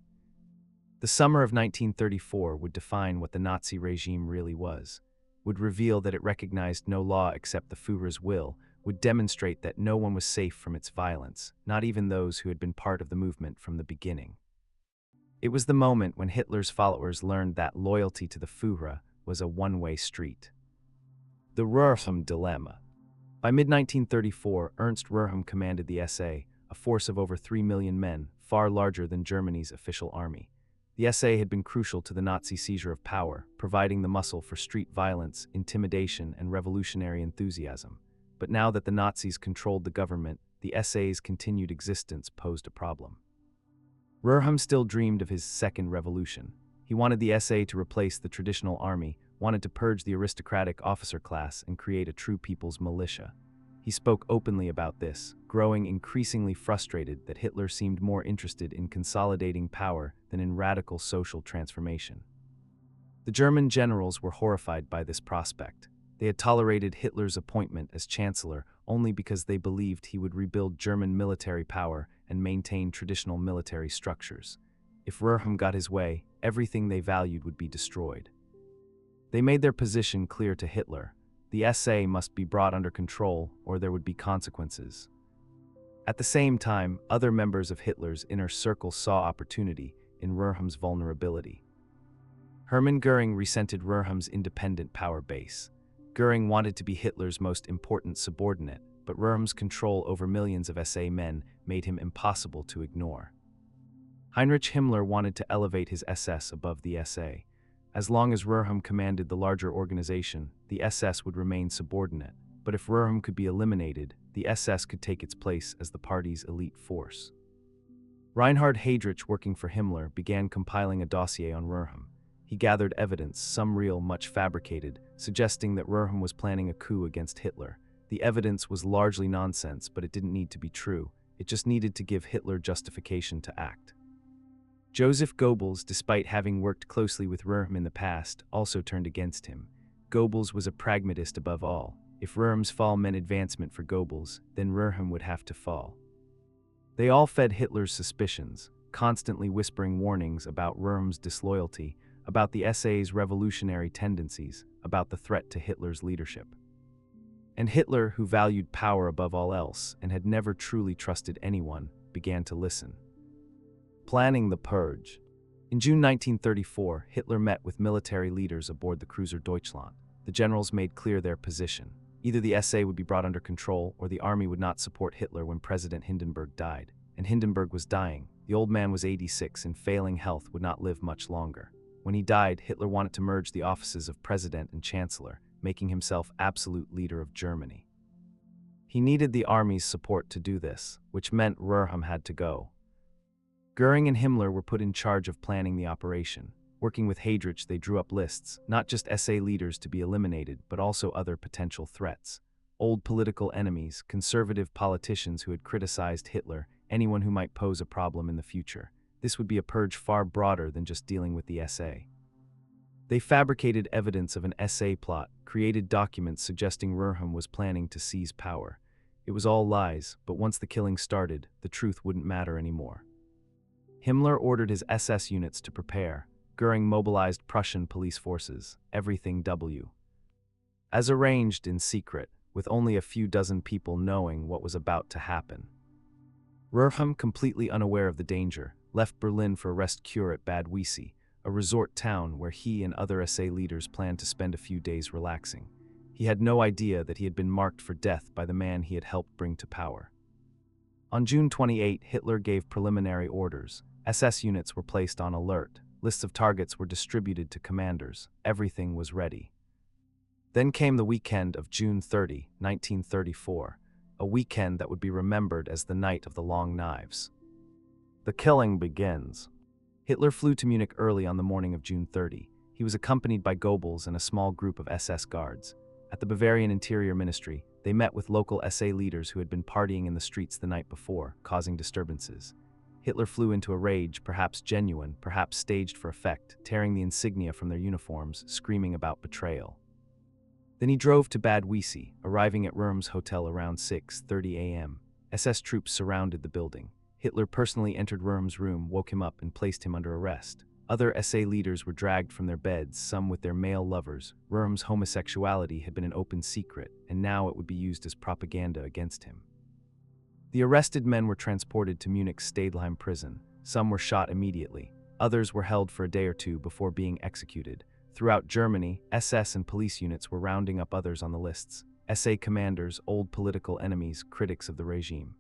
The summer of 1934 would define what the Nazi regime really was, would reveal that it recognized no law except the Führer's will, would demonstrate that no one was safe from its violence, not even those who had been part of the movement from the beginning. It was the moment when Hitler's followers learned that loyalty to the Führer was a one-way street. The Röhrheim dilemma. By mid-1934, Ernst Röhrheim commanded the SA, a force of over 3 million men, far larger than Germany's official army. The SA had been crucial to the Nazi seizure of power, providing the muscle for street violence, intimidation, and revolutionary enthusiasm. But now that the Nazis controlled the government, the SA's continued existence posed a problem. Röhrheim still dreamed of his second revolution. He wanted the SA to replace the traditional army, wanted to purge the aristocratic officer class and create a true people's militia. He spoke openly about this, growing increasingly frustrated that Hitler seemed more interested in consolidating power than in radical social transformation. The German generals were horrified by this prospect. They had tolerated Hitler's appointment as chancellor only because they believed he would rebuild German military power and maintain traditional military structures. If Röhrheim got his way, everything they valued would be destroyed. They made their position clear to Hitler: the SA must be brought under control or there would be consequences. At the same time, other members of Hitler's inner circle saw opportunity in Röhrheim's vulnerability. Hermann Göring resented Röhrheim's independent power base. Göring wanted to be Hitler's most important subordinate, but Röhrheim's control over millions of SA men made him impossible to ignore. Heinrich Himmler wanted to elevate his SS above the SA. As long as Röhrheim commanded the larger organization, the SS would remain subordinate, but if Röhrheim could be eliminated, the SS could take its place as the party's elite force. Reinhard Heydrich, working for Himmler, began compiling a dossier on Röhrheim. He gathered evidence, some real, much fabricated, suggesting that Röhrheim was planning a coup against Hitler. The evidence was largely nonsense, but it didn't need to be true. It just needed to give Hitler justification to act. Joseph Goebbels, despite having worked closely with Röhrheim in the past, also turned against him. Goebbels was a pragmatist above all. If Röhm's fall meant advancement for Goebbels, then Röhm would have to fall. They all fed Hitler's suspicions, constantly whispering warnings about Röhm's disloyalty, about the SA's revolutionary tendencies, about the threat to Hitler's leadership. And Hitler, who valued power above all else and had never truly trusted anyone, began to listen. Planning the purge. In June 1934, Hitler met with military leaders aboard the cruiser Deutschland. The generals made clear their position. Either the SA would be brought under control, or the army would not support Hitler when President Hindenburg died. And Hindenburg was dying. The old man was 86 and failing health would not live much longer. When he died, Hitler wanted to merge the offices of President and Chancellor, making himself absolute leader of Germany. He needed the army's support to do this, which meant Röhm had to go. Göring and Himmler were put in charge of planning the operation. Working with Heydrich, they drew up lists, not just SA leaders to be eliminated, but also other potential threats. Old political enemies, conservative politicians who had criticized Hitler, anyone who might pose a problem in the future. This would be a purge far broader than just dealing with the SA. They fabricated evidence of an SA plot, created documents suggesting Röhm was planning to seize power. It was all lies, but once the killing started, the truth wouldn't matter anymore. Himmler ordered his SS units to prepare. Göring mobilized Prussian police forces, everything W. As arranged in secret, with only a few dozen people knowing what was about to happen. Röhm, completely unaware of the danger, left Berlin for a rest cure at Bad Wiessee, a resort town where he and other SA leaders planned to spend a few days relaxing. He had no idea that he had been marked for death by the man he had helped bring to power. On June 28, Hitler gave preliminary orders. SS units were placed on alert. Lists of targets were distributed to commanders. Everything was ready. Then came the weekend of June 30, 1934, a weekend that would be remembered as the Night of the Long Knives. The killing begins. Hitler flew to Munich early on the morning of June 30. He was accompanied by Goebbels and a small group of SS guards. At the Bavarian Interior Ministry, they met with local SA leaders who had been partying in the streets the night before, causing disturbances. Hitler flew into a rage, perhaps genuine, perhaps staged for effect, tearing the insignia from their uniforms, screaming about betrayal. Then he drove to Bad Wiessee, arriving at Röhm's hotel around 6:30 a.m. SS troops surrounded the building. Hitler personally entered Röhm's room, woke him up, and placed him under arrest. Other SA leaders were dragged from their beds, some with their male lovers. Röhm's homosexuality had been an open secret, and now it would be used as propaganda against him. The arrested men were transported to Munich's Stadelheim prison. Some were shot immediately. Others were held for a day or two before being executed. Throughout Germany, SS and police units were rounding up others on the lists. SA commanders, old political enemies, critics of the regime.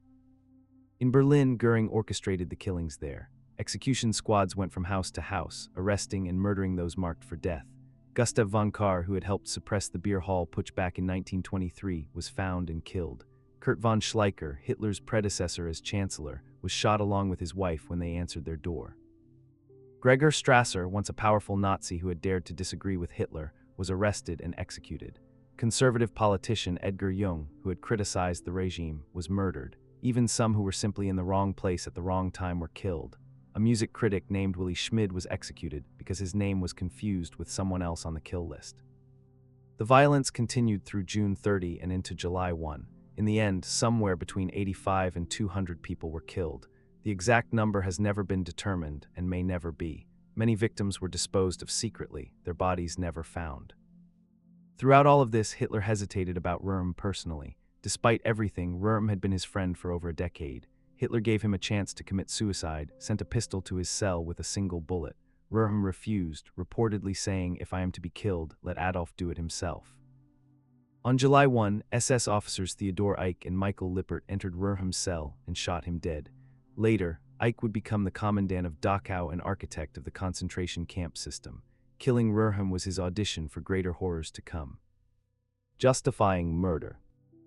In Berlin, Göring orchestrated the killings there. Execution squads went from house to house, arresting and murdering those marked for death. Gustav von Kahr, who had helped suppress the beer hall putsch back in 1923, was found and killed. Kurt von Schleicher, Hitler's predecessor as Chancellor, was shot along with his wife when they answered their door. Gregor Strasser, once a powerful Nazi who had dared to disagree with Hitler, was arrested and executed. Conservative politician Edgar Jung, who had criticized the regime, was murdered. Even some who were simply in the wrong place at the wrong time were killed. A music critic named Willy Schmid was executed because his name was confused with someone else on the kill list. The violence continued through June 30 and into July 1. In the end, somewhere between 85 and 200 people were killed. The exact number has never been determined and may never be. Many victims were disposed of secretly, their bodies never found. Throughout all of this, Hitler hesitated about Röhm personally. Despite everything, Röhm had been his friend for over a decade. Hitler gave him a chance to commit suicide, sent a pistol to his cell with a single bullet. Röhm refused, reportedly saying, "If I am to be killed, let Adolf do it himself." On July 1, SS officers Theodor Eicke and Michael Lippert entered Röhm's cell and shot him dead. Later, Eicke would become the commandant of Dachau and architect of the concentration camp system. Killing Röhm was his audition for greater horrors to come. Justifying murder.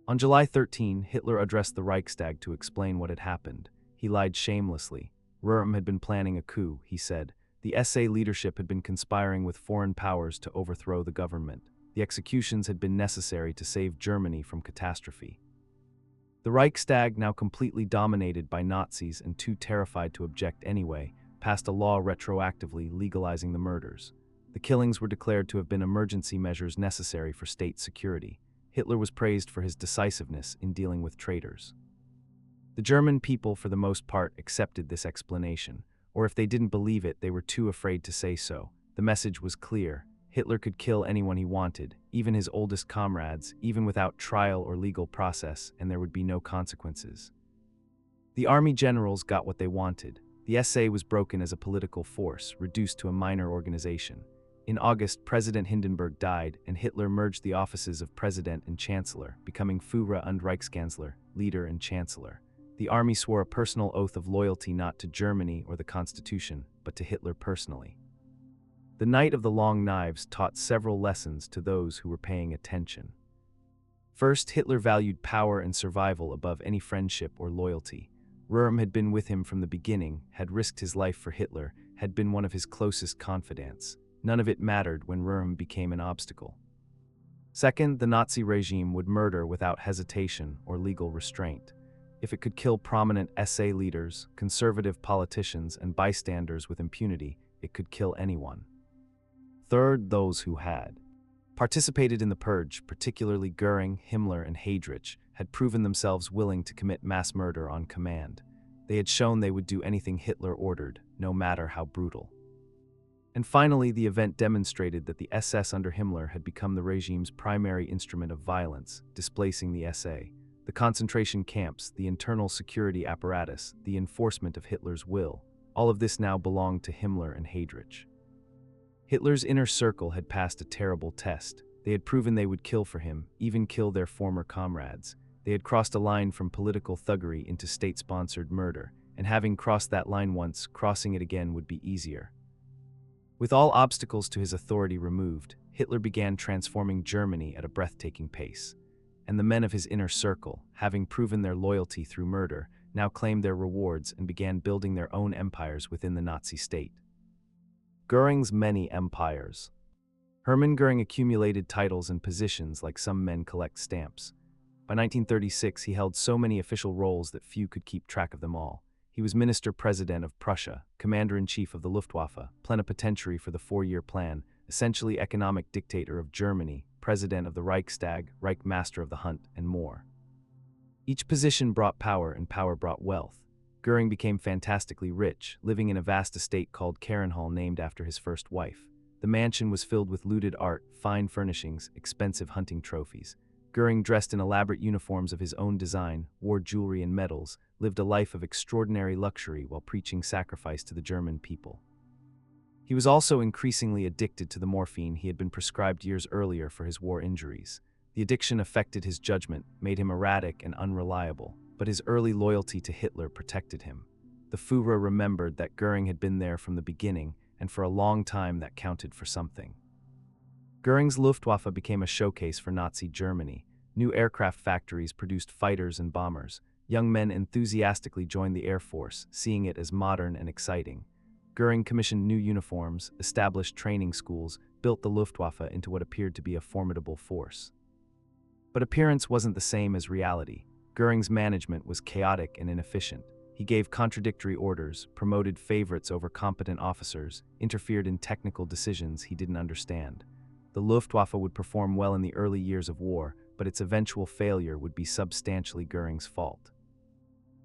On July 13, Hitler addressed the Reichstag to explain what had happened. He lied shamelessly. Röhm had been planning a coup, he said. The SA leadership had been conspiring with foreign powers to overthrow the government. The executions had been necessary to save Germany from catastrophe. The Reichstag, now completely dominated by Nazis and too terrified to object anyway, passed a law retroactively legalizing the murders. The killings were declared to have been emergency measures necessary for state security. Hitler was praised for his decisiveness in dealing with traitors. The German people, for the most part, accepted this explanation, or if they didn't believe it, they were too afraid to say so. The message was clear. Hitler could kill anyone he wanted, even his oldest comrades, even without trial or legal process, and there would be no consequences. The army generals got what they wanted. The SA was broken as a political force, reduced to a minor organization. In August, President Hindenburg died, and Hitler merged the offices of President and Chancellor, becoming Führer und Reichskanzler, leader and chancellor. The army swore a personal oath of loyalty not to Germany or the Constitution, but to Hitler personally. The Night of the Long Knives taught several lessons to those who were paying attention. First, Hitler valued power and survival above any friendship or loyalty. Röhm had been with him from the beginning, had risked his life for Hitler, had been one of his closest confidants. None of it mattered when Röhm became an obstacle. Second, the Nazi regime would murder without hesitation or legal restraint. If it could kill prominent SA leaders, conservative politicians, and bystanders with impunity, it could kill anyone. Third, those who had participated in the purge, particularly Göring, Himmler, and Heydrich, had proven themselves willing to commit mass murder on command. They had shown they would do anything Hitler ordered, no matter how brutal. And finally, the event demonstrated that the SS under Himmler had become the regime's primary instrument of violence, displacing the SA. The concentration camps, the internal security apparatus, the enforcement of Hitler's will, all of this now belonged to Himmler and Heydrich. Hitler's inner circle had passed a terrible test. They had proven they would kill for him, even kill their former comrades. They had crossed a line from political thuggery into state-sponsored murder, and having crossed that line once, crossing it again would be easier. With all obstacles to his authority removed, Hitler began transforming Germany at a breathtaking pace. And the men of his inner circle, having proven their loyalty through murder, now claimed their rewards and began building their own empires within the Nazi state. Göring's many empires. Hermann Göring accumulated titles and positions like some men collect stamps. By 1936, he held so many official roles that few could keep track of them all. He was Minister-President of Prussia, Commander-in-Chief of the Luftwaffe, Plenipotentiary for the Four-Year Plan, essentially economic dictator of Germany, President of the Reichstag, Reich Master of the Hunt, and more. Each position brought power, and power brought wealth. Göring became fantastically rich, living in a vast estate called Karrenhall named after his first wife. The mansion was filled with looted art, fine furnishings, expensive hunting trophies. Göring, dressed in elaborate uniforms of his own design, wore jewelry and medals, lived a life of extraordinary luxury while preaching sacrifice to the German people. He was also increasingly addicted to the morphine he had been prescribed years earlier for his war injuries. The addiction affected his judgment, made him erratic and unreliable, but his early loyalty to Hitler protected him. The Führer remembered that Göring had been there from the beginning, and for a long time that counted for something. Göring's Luftwaffe became a showcase for Nazi Germany. New aircraft factories produced fighters and bombers. Young men enthusiastically joined the Air Force, seeing it as modern and exciting. Göring commissioned new uniforms, established training schools, built the Luftwaffe into what appeared to be a formidable force. But appearance wasn't the same as reality. Göring's management was chaotic and inefficient. He gave contradictory orders, promoted favorites over competent officers, interfered in technical decisions he didn't understand. The Luftwaffe would perform well in the early years of war, but its eventual failure would be substantially Göring's fault.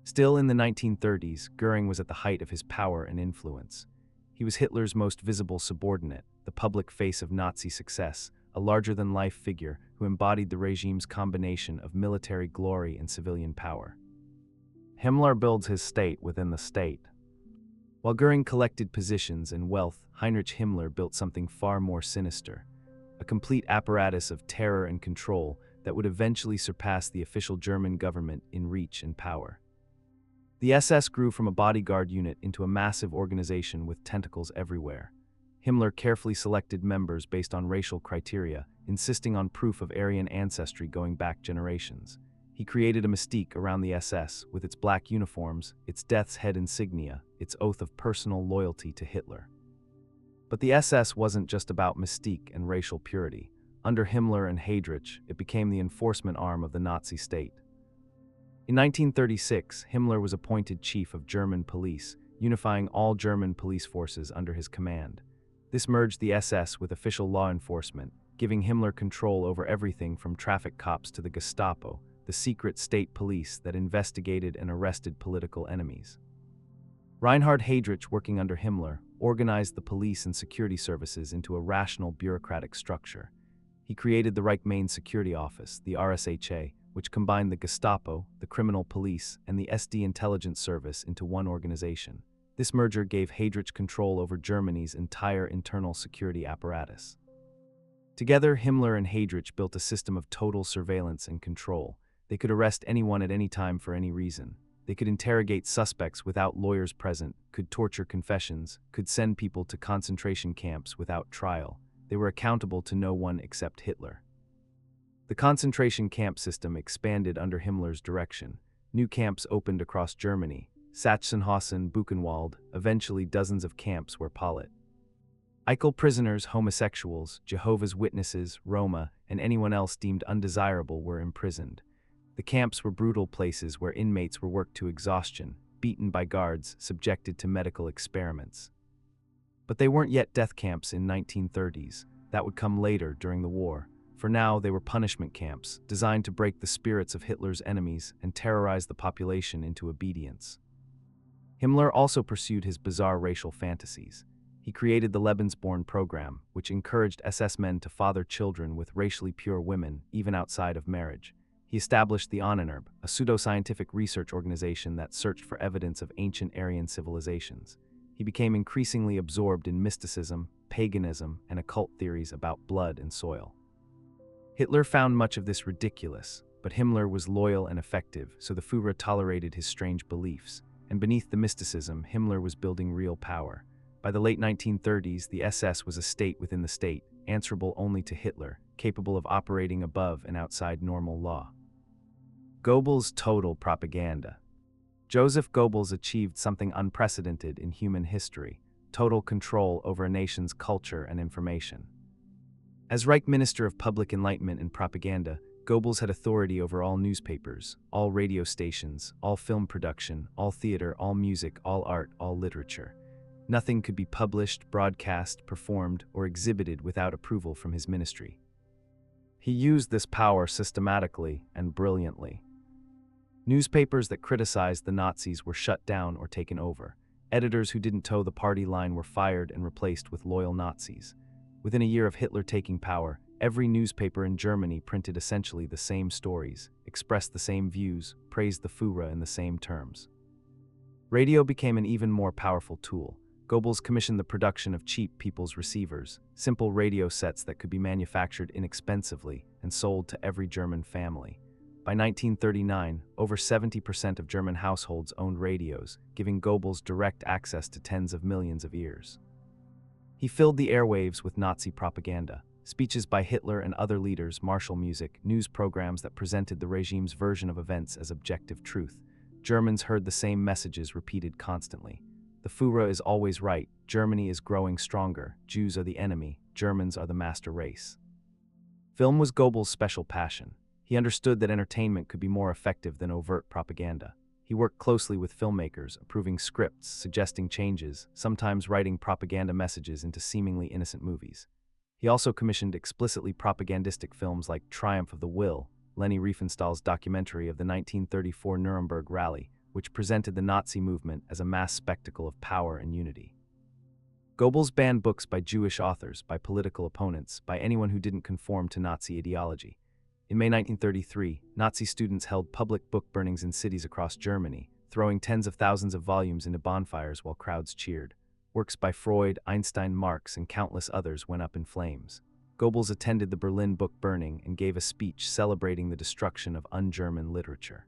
Still, in the 1930s, Göring was at the height of his power and influence. He was Hitler's most visible subordinate, the public face of Nazi success, a larger-than-life figure who embodied the regime's combination of military glory and civilian power. Himmler builds his state within the state. While Göring collected positions and wealth, Heinrich Himmler built something far more sinister, a complete apparatus of terror and control that would eventually surpass the official German government in reach and power. The SS grew from a bodyguard unit into a massive organization with tentacles everywhere. Himmler carefully selected members based on racial criteria, insisting on proof of Aryan ancestry going back generations. He created a mystique around the SS, with its black uniforms, its death's head insignia, its oath of personal loyalty to Hitler. But the SS wasn't just about mystique and racial purity. Under Himmler and Heydrich, it became the enforcement arm of the Nazi state. In 1936, Himmler was appointed chief of German police, unifying all German police forces under his command. This merged the SS with official law enforcement, giving Himmler control over everything from traffic cops to the Gestapo, the secret state police that investigated and arrested political enemies. Reinhard Heydrich, working under Himmler, organized the police and security services into a rational bureaucratic structure. He created the Reich Main Security Office, the RSHA, which combined the Gestapo, the criminal police, and the SD intelligence service into one organization. This merger gave Heydrich control over Germany's entire internal security apparatus. Together, Himmler and Heydrich built a system of total surveillance and control. They could arrest anyone at any time for any reason. They could interrogate suspects without lawyers present, could torture confessions, could send people to concentration camps without trial. They were accountable to no one except Hitler. The concentration camp system expanded under Himmler's direction. New camps opened across Germany: Sachsenhausen, Buchenwald, eventually dozens of camps were Paulet. Eichel prisoners, homosexuals, Jehovah's Witnesses, Roma, and anyone else deemed undesirable were imprisoned. The camps were brutal places where inmates were worked to exhaustion, beaten by guards, subjected to medical experiments. But they weren't yet death camps in 1930s. That would come later during the war. For now, they were punishment camps, designed to break the spirits of Hitler's enemies and terrorize the population into obedience. Himmler also pursued his bizarre racial fantasies. He created the Lebensborn program, which encouraged SS men to father children with racially pure women, even outside of marriage. He established the Ahnenerbe, a pseudoscientific research organization that searched for evidence of ancient Aryan civilizations. He became increasingly absorbed in mysticism, paganism, and occult theories about blood and soil. Hitler found much of this ridiculous, but Himmler was loyal and effective, so the Führer tolerated his strange beliefs. And beneath the mysticism, Himmler was building real power. By the late 1930s, the SS was a state within the state, answerable only to Hitler, capable of operating above and outside normal law. Goebbels' total propaganda. Joseph Goebbels achieved something unprecedented in human history: total control over a nation's culture and information. As Reich Minister of Public Enlightenment and Propaganda, Goebbels had authority over all newspapers, all radio stations, all film production, all theater, all music, all art, all literature. Nothing could be published, broadcast, performed, or exhibited without approval from his ministry. He used this power systematically and brilliantly. Newspapers that criticized the Nazis were shut down or taken over. Editors who didn't toe the party line were fired and replaced with loyal Nazis. Within a year of Hitler taking power, every newspaper in Germany printed essentially the same stories, expressed the same views, praised the Führer in the same terms. Radio became an even more powerful tool. Goebbels commissioned the production of cheap people's receivers, simple radio sets that could be manufactured inexpensively and sold to every German family. By 1939, over 70% of German households owned radios, giving Goebbels direct access to tens of millions of ears. He filled the airwaves with Nazi propaganda. Speeches by Hitler and other leaders, martial music, news programs that presented the regime's version of events as objective truth. Germans heard the same messages repeated constantly. The Führer is always right, Germany is growing stronger, Jews are the enemy, Germans are the master race. Film was Goebbels' special passion. He understood that entertainment could be more effective than overt propaganda. He worked closely with filmmakers, approving scripts, suggesting changes, sometimes writing propaganda messages into seemingly innocent movies. He also commissioned explicitly propagandistic films like Triumph of the Will, Leni Riefenstahl's documentary of the 1934 Nuremberg Rally, which presented the Nazi movement as a mass spectacle of power and unity. Goebbels banned books by Jewish authors, by political opponents, by anyone who didn't conform to Nazi ideology. In May 1933, Nazi students held public book burnings in cities across Germany, throwing tens of thousands of volumes into bonfires while crowds cheered. Works by Freud, Einstein, Marx, and countless others went up in flames. Goebbels attended the Berlin book burning and gave a speech celebrating the destruction of un-German literature.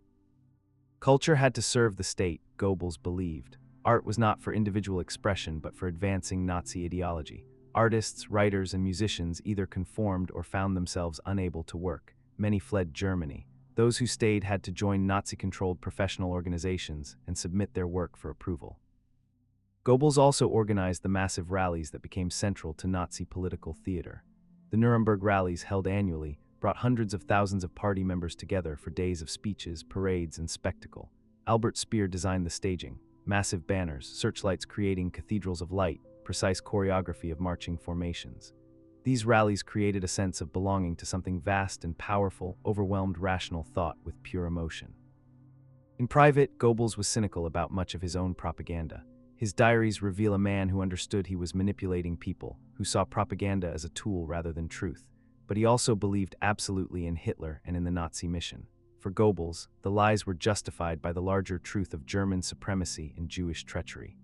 Culture had to serve the state, Goebbels believed. Art was not for individual expression but for advancing Nazi ideology. Artists, writers, and musicians either conformed or found themselves unable to work. Many fled Germany. Those who stayed had to join Nazi-controlled professional organizations and submit their work for approval. Goebbels also organized the massive rallies that became central to Nazi political theater. The Nuremberg rallies, held annually, brought hundreds of thousands of party members together for days of speeches, parades, and spectacle. Albert Speer designed the staging, massive banners, searchlights creating cathedrals of light, precise choreography of marching formations. These rallies created a sense of belonging to something vast and powerful, overwhelmed rational thought with pure emotion. In private, Goebbels was cynical about much of his own propaganda. His diaries reveal a man who understood he was manipulating people, who saw propaganda as a tool rather than truth. But he also believed absolutely in Hitler and in the Nazi mission. For Goebbels, the lies were justified by the larger truth of German supremacy and Jewish treachery.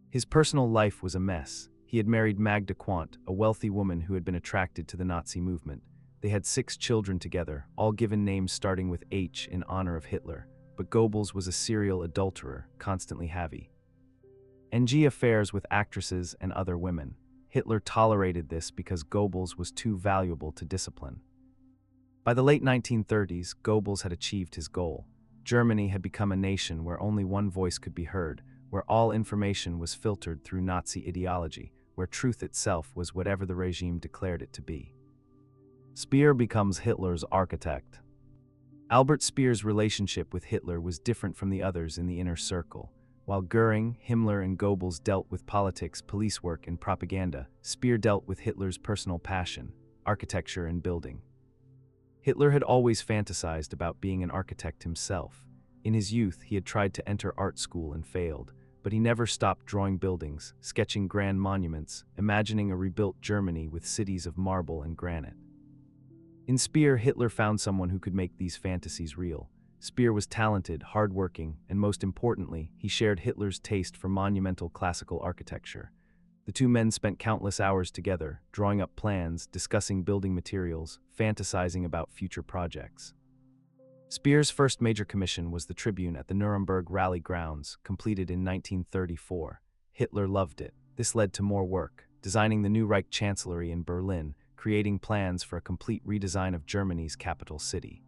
His personal life was a mess. He had married Magda Quandt, a wealthy woman who had been attracted to the Nazi movement. They had 6 children together, all given names starting with H in honor of Hitler. But Goebbels was a serial adulterer, constantly having NG affairs with actresses and other women. Hitler tolerated this because Goebbels was too valuable to discipline. By the late 1930s, Goebbels had achieved his goal. Germany had become a nation where only one voice could be heard, where all information was filtered through Nazi ideology, where truth itself was whatever the regime declared it to be. Speer becomes Hitler's architect. Albert Speer's relationship with Hitler was different from the others in the inner circle. While Göring, Himmler, and Goebbels dealt with politics, police work, and propaganda, Speer dealt with Hitler's personal passion, architecture and building. Hitler had always fantasized about being an architect himself. In his youth, he had tried to enter art school and failed, but he never stopped drawing buildings, sketching grand monuments, imagining a rebuilt Germany with cities of marble and granite. In Speer, Hitler found someone who could make these fantasies real. Speer was talented, hard-working, and most importantly, he shared Hitler's taste for monumental classical architecture. The two men spent countless hours together, drawing up plans, discussing building materials, fantasizing about future projects. Speer's first major commission was the Tribune at the Nuremberg Rally Grounds, completed in 1934. Hitler loved it. This led to more work, designing the new Reich Chancellery in Berlin, creating plans for a complete redesign of Germany's capital city.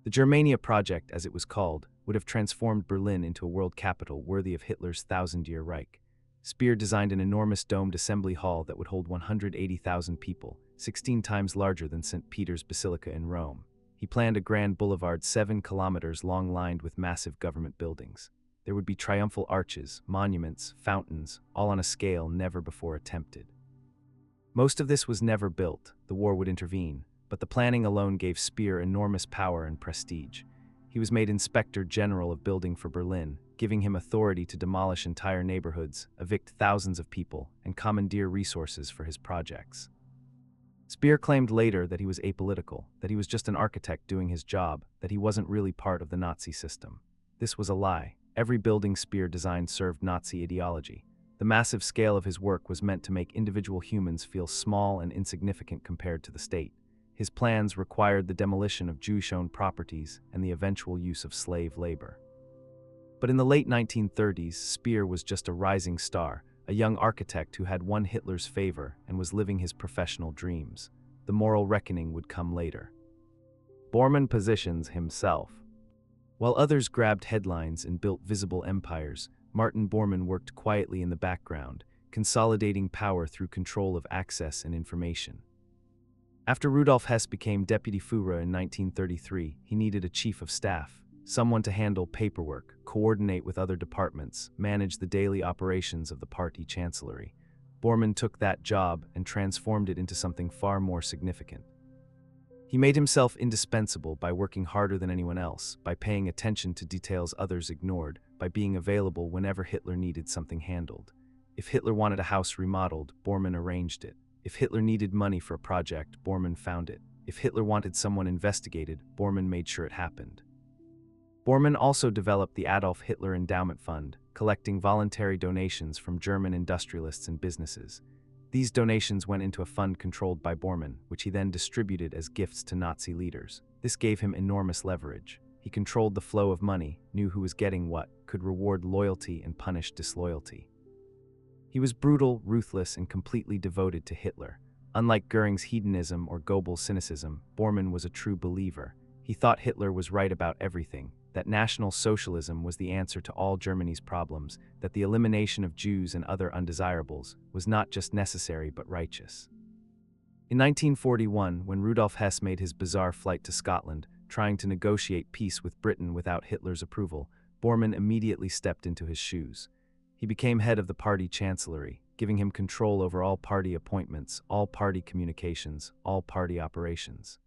The Germania Project, as it was called, would have transformed Berlin into a world capital worthy of Hitler's thousand-year Reich. Speer designed an enormous domed assembly hall that would hold 180,000 people, 16 times larger than St. Peter's Basilica in Rome. He planned a grand boulevard 7 kilometers long lined with massive government buildings. There would be triumphal arches, monuments, fountains, all on a scale never before attempted. Most of this was never built. The war would intervene, but the planning alone gave Speer enormous power and prestige. He was made Inspector General of Building for Berlin, giving him authority to demolish entire neighborhoods, evict thousands of people, and commandeer resources for his projects. Speer claimed later that he was apolitical, that he was just an architect doing his job, that he wasn't really part of the Nazi system. This was a lie. Every building Speer designed served Nazi ideology. The massive scale of his work was meant to make individual humans feel small and insignificant compared to the state. His plans required the demolition of Jewish-owned properties and the eventual use of slave labor. But in the late 1930s, Speer was just a rising star, a young architect who had won Hitler's favor and was living his professional dreams. The moral reckoning would come later. Bormann positions himself. While others grabbed headlines and built visible empires, Martin Bormann worked quietly in the background, consolidating power through control of access and information. After Rudolf Hess became Deputy Führer in 1933, he needed a chief of staff, someone to handle paperwork, coordinate with other departments, manage the daily operations of the party chancellery. Bormann took that job and transformed it into something far more significant. He made himself indispensable by working harder than anyone else, by paying attention to details others ignored, by being available whenever Hitler needed something handled. If Hitler wanted a house remodeled, Bormann arranged it. If Hitler needed money for a project, Bormann found it. If Hitler wanted someone investigated, Bormann made sure it happened. Bormann also developed the Adolf Hitler Endowment Fund, collecting voluntary donations from German industrialists and businesses. These donations went into a fund controlled by Bormann, which he then distributed as gifts to Nazi leaders. This gave him enormous leverage. He controlled the flow of money, knew who was getting what, could reward loyalty and punish disloyalty. He was brutal, ruthless, and completely devoted to Hitler. Unlike Göring's hedonism or Goebbels' cynicism, Bormann was a true believer. He thought Hitler was right about everything, that National Socialism was the answer to all Germany's problems, that the elimination of Jews and other undesirables was not just necessary but righteous. In 1941, when Rudolf Hess made his bizarre flight to Scotland, trying to negotiate peace with Britain without Hitler's approval, Bormann immediately stepped into his shoes. He became head of the party chancellery, giving him control over all party appointments, all party communications, all party operations.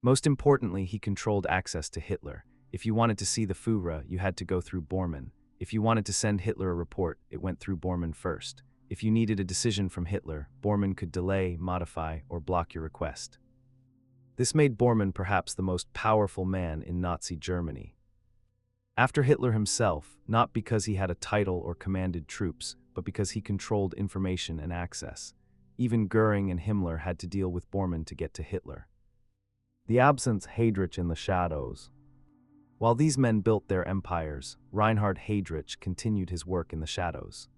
Most importantly, he controlled access to Hitler. If you wanted to see the Führer, you had to go through Bormann. If you wanted to send Hitler a report, it went through Bormann first. If you needed a decision from Hitler, Bormann could delay, modify, or block your request. This made Bormann perhaps the most powerful man in Nazi Germany. After Hitler himself, not because he had a title or commanded troops, but because he controlled information and access. Even Göring and Himmler had to deal with Bormann to get to Hitler. The absence Heydrich in the shadows. While these men built their empires, Reinhard Heydrich continued his work in the shadows.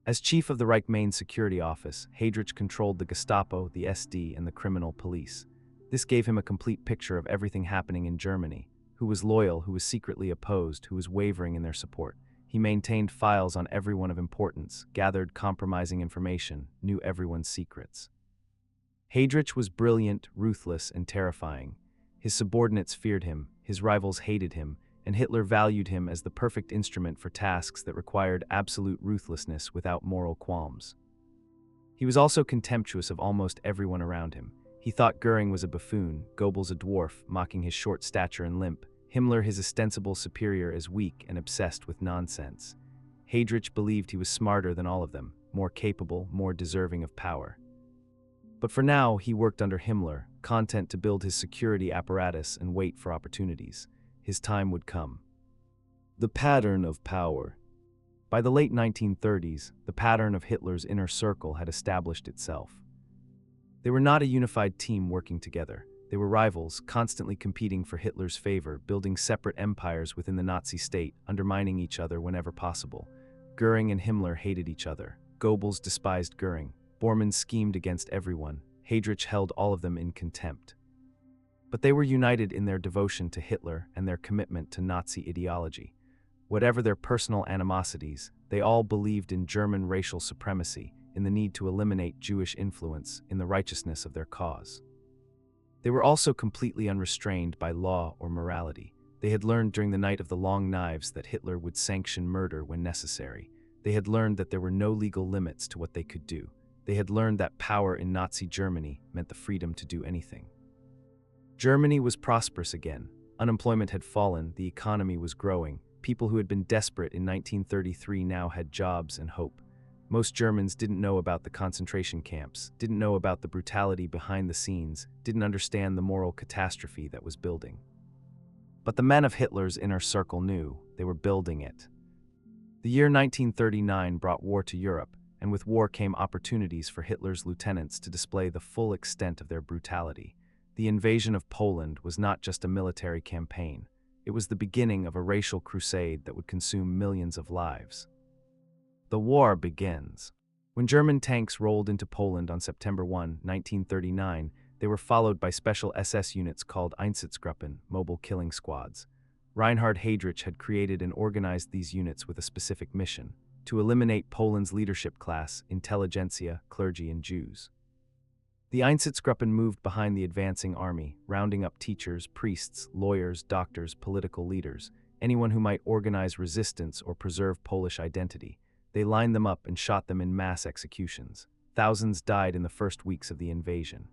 As chief of the Reich Main Security Office, Heydrich controlled the Gestapo, the SD, and the criminal police. This gave him a complete picture of everything happening in Germany: who was loyal, who was secretly opposed, who was wavering in their support. He maintained files on everyone of importance, gathered compromising information, knew everyone's secrets. Heydrich was brilliant, ruthless, and terrifying. His subordinates feared him, his rivals hated him, and Hitler valued him as the perfect instrument for tasks that required absolute ruthlessness without moral qualms. He was also contemptuous of almost everyone around him. He thought Göring was a buffoon, Goebbels a dwarf, mocking his short stature and limp, Himmler his ostensible superior as weak and obsessed with nonsense. Heydrich believed he was smarter than all of them, more capable, more deserving of power. But for now, he worked under Himmler, content to build his security apparatus and wait for opportunities. His time would come. The pattern of power. By the late 1930s, the pattern of Hitler's inner circle had established itself. They were not a unified team working together. They were rivals, constantly competing for Hitler's favor, building separate empires within the Nazi state, undermining each other whenever possible. Göring and Himmler hated each other. Goebbels despised Göring. Bormann schemed against everyone. Heydrich held all of them in contempt. But they were united in their devotion to Hitler and their commitment to Nazi ideology. Whatever their personal animosities, they all believed in German racial supremacy, in the need to eliminate Jewish influence, in the righteousness of their cause. They were also completely unrestrained by law or morality. They had learned during the Night of the Long Knives that Hitler would sanction murder when necessary. They had learned that there were no legal limits to what they could do. They had learned that power in Nazi Germany meant the freedom to do anything. Germany was prosperous again. Unemployment had fallen, the economy was growing. People who had been desperate in 1933 now had jobs and hope. Most Germans didn't know about the concentration camps, didn't know about the brutality behind the scenes, didn't understand the moral catastrophe that was building. But the men of Hitler's inner circle knew. They were building it. The year 1939 brought war to Europe, and with war came opportunities for Hitler's lieutenants to display the full extent of their brutality. The invasion of Poland was not just a military campaign. It was the beginning of a racial crusade that would consume millions of lives. The war begins. When German tanks rolled into Poland on September 1, 1939, they were followed by special SS units called Einsatzgruppen, mobile killing squads. Reinhard Heydrich had created and organized these units with a specific mission: to eliminate Poland's leadership class, intelligentsia, clergy, and Jews. The Einsatzgruppen moved behind the advancing army, rounding up teachers, priests, lawyers, doctors, political leaders, anyone who might organize resistance or preserve Polish identity. They lined them up and shot them in mass executions. Thousands died in the first weeks of the invasion.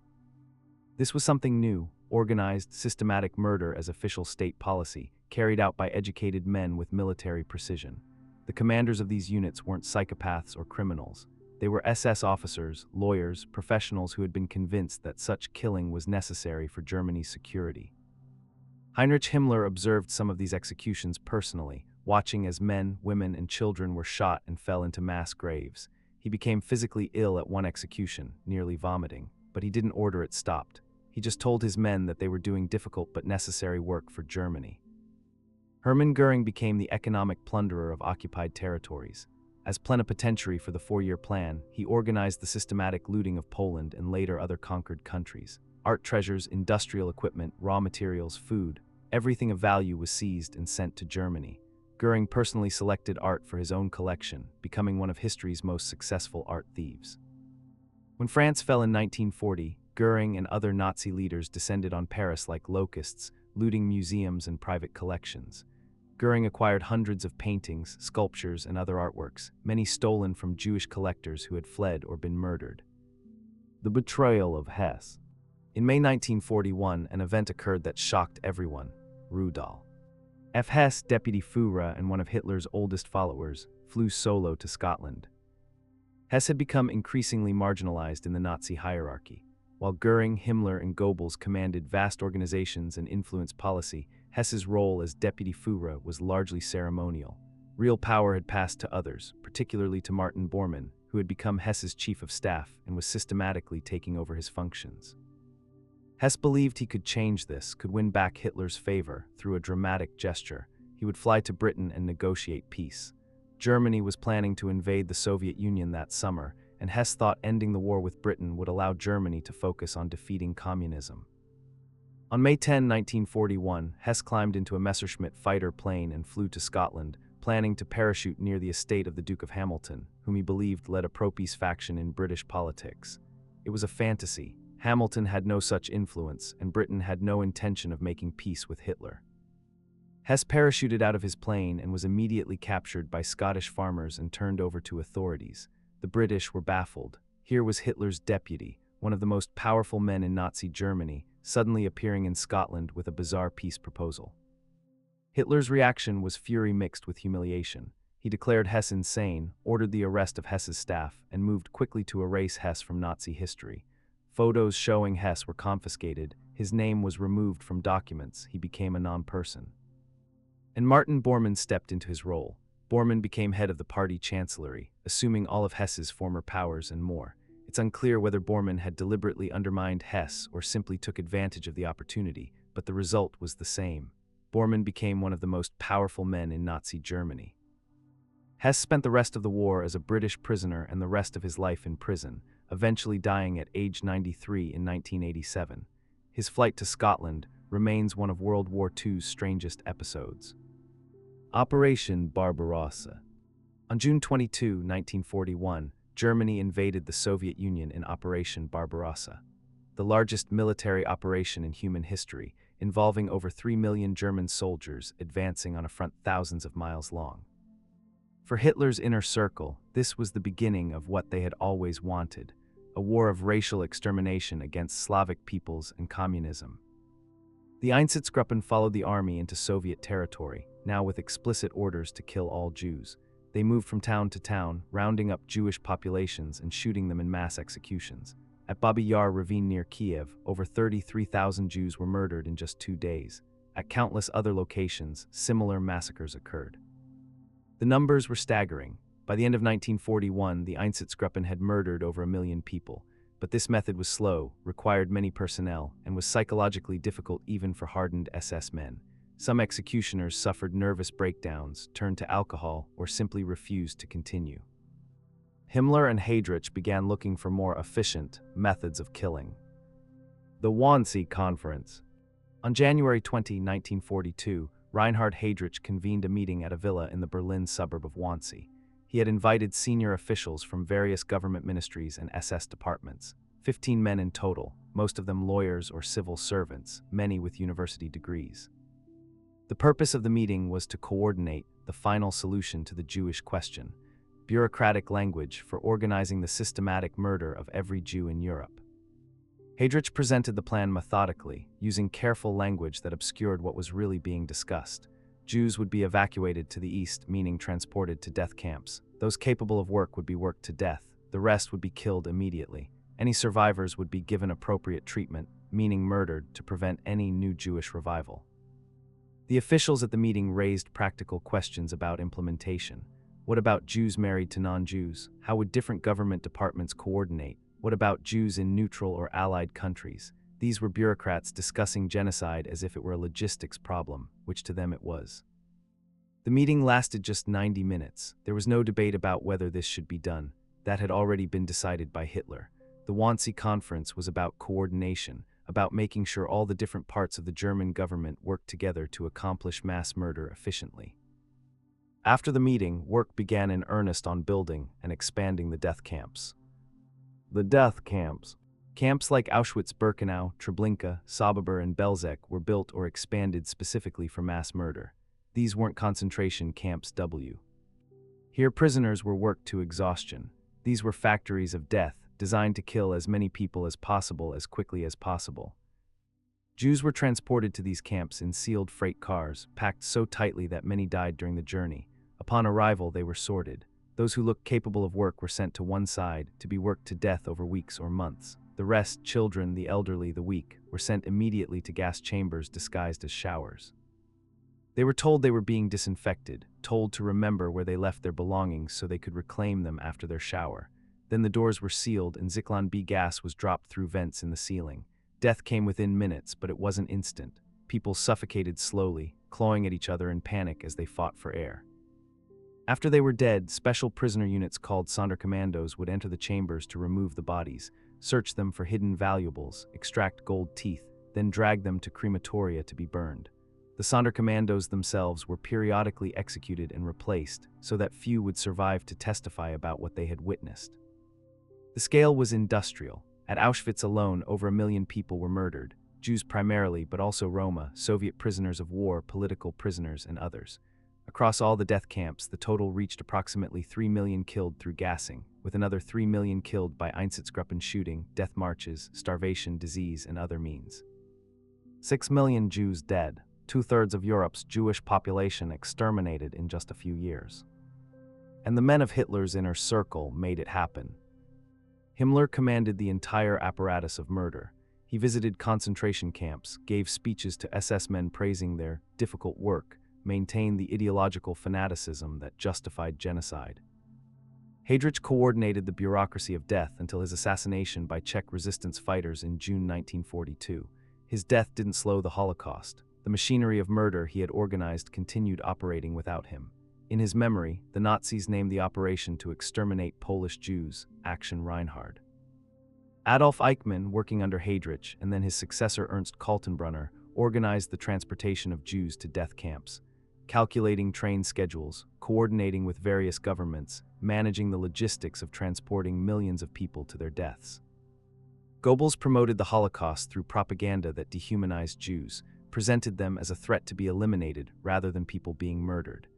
This was something new: organized, systematic murder as official state policy, carried out by educated men with military precision. The commanders of these units weren't psychopaths or criminals. They were SS officers, lawyers, professionals who had been convinced that such killing was necessary for Germany's security. Heinrich Himmler observed some of these executions personally, watching as men, women, and children were shot and fell into mass graves. He became physically ill at one execution, nearly vomiting, but he didn't order it stopped. He just told his men that they were doing difficult but necessary work for Germany. Hermann Göring became the economic plunderer of occupied territories. As plenipotentiary for the four-year plan, he organized the systematic looting of Poland and later other conquered countries. Art treasures, industrial equipment, raw materials, food, everything of value was seized and sent to Germany. Göring personally selected art for his own collection, becoming one of history's most successful art thieves. When France fell in 1940, Göring and other Nazi leaders descended on Paris like locusts, looting museums and private collections. Göring acquired hundreds of paintings, sculptures, and other artworks, many stolen from Jewish collectors who had fled or been murdered. The betrayal of Hesse. In May 1941, an event occurred that shocked everyone: Rudolf F. Hess, deputy Führer and one of Hitler's oldest followers, flew solo to Scotland. Hess had become increasingly marginalized in the Nazi hierarchy. While Göring, Himmler, and Goebbels commanded vast organizations and influenced policy, Hess's role as deputy Führer was largely ceremonial. Real power had passed to others, particularly to Martin Bormann, who had become Hess's chief of staff and was systematically taking over his functions. Hess believed he could change this, could win back Hitler's favor through a dramatic gesture. He would fly to Britain and negotiate peace. Germany was planning to invade the Soviet Union that summer, and Hess thought ending the war with Britain would allow Germany to focus on defeating communism. On May 10, 1941, Hess climbed into a Messerschmitt fighter plane and flew to Scotland, planning to parachute near the estate of the Duke of Hamilton, whom he believed led a pro-peace faction in British politics. It was a fantasy. Hamilton had no such influence, and Britain had no intention of making peace with Hitler. Hess parachuted out of his plane and was immediately captured by Scottish farmers and turned over to authorities. The British were baffled. Here was Hitler's deputy, one of the most powerful men in Nazi Germany, suddenly appearing in Scotland with a bizarre peace proposal. Hitler's reaction was fury mixed with humiliation. He declared Hess insane, ordered the arrest of Hess's staff, and moved quickly to erase Hess from Nazi history. Photos showing Hess were confiscated, his name was removed from documents, he became a non-person. And Martin Bormann stepped into his role. Bormann became head of the party chancellery, assuming all of Hess's former powers and more. It's unclear whether Bormann had deliberately undermined Hess or simply took advantage of the opportunity, but the result was the same. Bormann became one of the most powerful men in Nazi Germany. Hess spent the rest of the war as a British prisoner and the rest of his life in prison, eventually dying at age 93 in 1987. His flight to Scotland remains one of World War II's strangest episodes. Operation Barbarossa. On June 22, 1941, Germany invaded the Soviet Union in Operation Barbarossa, the largest military operation in human history, involving over 3 million German soldiers advancing on a front thousands of miles long. For Hitler's inner circle, this was the beginning of what they had always wanted: a war of racial extermination against Slavic peoples and communism. The Einsatzgruppen followed the army into Soviet territory, now with explicit orders to kill all Jews. They moved from town to town, rounding up Jewish populations and shooting them in mass executions. At Babi Yar ravine near Kiev, over 33,000 Jews were murdered in just 2 days. At countless other locations, similar massacres occurred. The numbers were staggering. By the end of 1941, the Einsatzgruppen had murdered over 1 million people. But this method was slow, required many personnel, and was psychologically difficult even for hardened SS men. Some executioners suffered nervous breakdowns, turned to alcohol, or simply refused to continue. Himmler and Heydrich began looking for more efficient methods of killing. The Wannsee Conference. On January 20, 1942, Reinhard Heydrich convened a meeting at a villa in the Berlin suburb of Wannsee. He had invited senior officials from various government ministries and SS departments, 15 men in total, most of them lawyers or civil servants, many with university degrees. The purpose of the meeting was to coordinate the final solution to the Jewish question, bureaucratic language for organizing the systematic murder of every Jew in Europe. Heydrich presented the plan methodically, using careful language that obscured what was really being discussed. Jews would be evacuated to the east, meaning transported to death camps. Those capable of work would be worked to death. The rest would be killed immediately. Any survivors would be given appropriate treatment, meaning murdered, to prevent any new Jewish revival. The officials at the meeting raised practical questions about implementation. What about Jews married to non-Jews? How would different government departments coordinate? What about Jews in neutral or allied countries? These were bureaucrats discussing genocide as if it were a logistics problem, which to them it was. The meeting lasted just 90 minutes. There was no debate about whether this should be done. That had already been decided by Hitler. The Wannsee Conference was about coordination, about making sure all the different parts of the German government worked together to accomplish mass murder efficiently. After the meeting, work began in earnest on building and expanding the death camps. The death camps. Camps like Auschwitz-Birkenau, Treblinka, Sobibor, and Belzec were built or expanded specifically for mass murder. These weren't concentration camps Here prisoners were worked to exhaustion. These were factories of death, designed to kill as many people as possible as quickly as possible. Jews were transported to these camps in sealed freight cars, packed so tightly that many died during the journey. Upon arrival, they were sorted. Those who looked capable of work were sent to one side, to be worked to death over weeks or months. The rest, children, the elderly, the weak, were sent immediately to gas chambers disguised as showers. They were told they were being disinfected, told to remember where they left their belongings so they could reclaim them after their shower. Then the doors were sealed and Zyklon B gas was dropped through vents in the ceiling. Death came within minutes, but it wasn't instant. People suffocated slowly, clawing at each other in panic as they fought for air. After they were dead, special prisoner units called Sonderkommandos would enter the chambers to remove the bodies, search them for hidden valuables, extract gold teeth, then drag them to crematoria to be burned. The Sonderkommandos themselves were periodically executed and replaced so that few would survive to testify about what they had witnessed. The scale was industrial. At Auschwitz alone, over 1 million people were murdered, Jews primarily, but also Roma, Soviet prisoners of war, political prisoners, and others. Across all the death camps, the total reached approximately 3 million killed through gassing, with another 3 million killed by Einsatzgruppen shooting, death marches, starvation, disease, and other means. 6 million Jews dead, 2/3 of Europe's Jewish population exterminated in just a few years. And the men of Hitler's inner circle made it happen. Himmler commanded the entire apparatus of murder. He visited concentration camps, gave speeches to SS men praising their difficult work, maintained the ideological fanaticism that justified genocide. Heydrich coordinated the bureaucracy of death until his assassination by Czech resistance fighters in June 1942. His death didn't slow the Holocaust. The machinery of murder he had organized continued operating without him. In his memory, the Nazis named the operation to exterminate Polish Jews, Action Reinhard. Adolf Eichmann, working under Heydrich, and then his successor Ernst Kaltenbrunner, organized the transportation of Jews to death camps, calculating train schedules, coordinating with various governments, managing the logistics of transporting millions of people to their deaths. Goebbels promoted the Holocaust through propaganda that dehumanized Jews, presented them as a threat to be eliminated rather than people being murdered.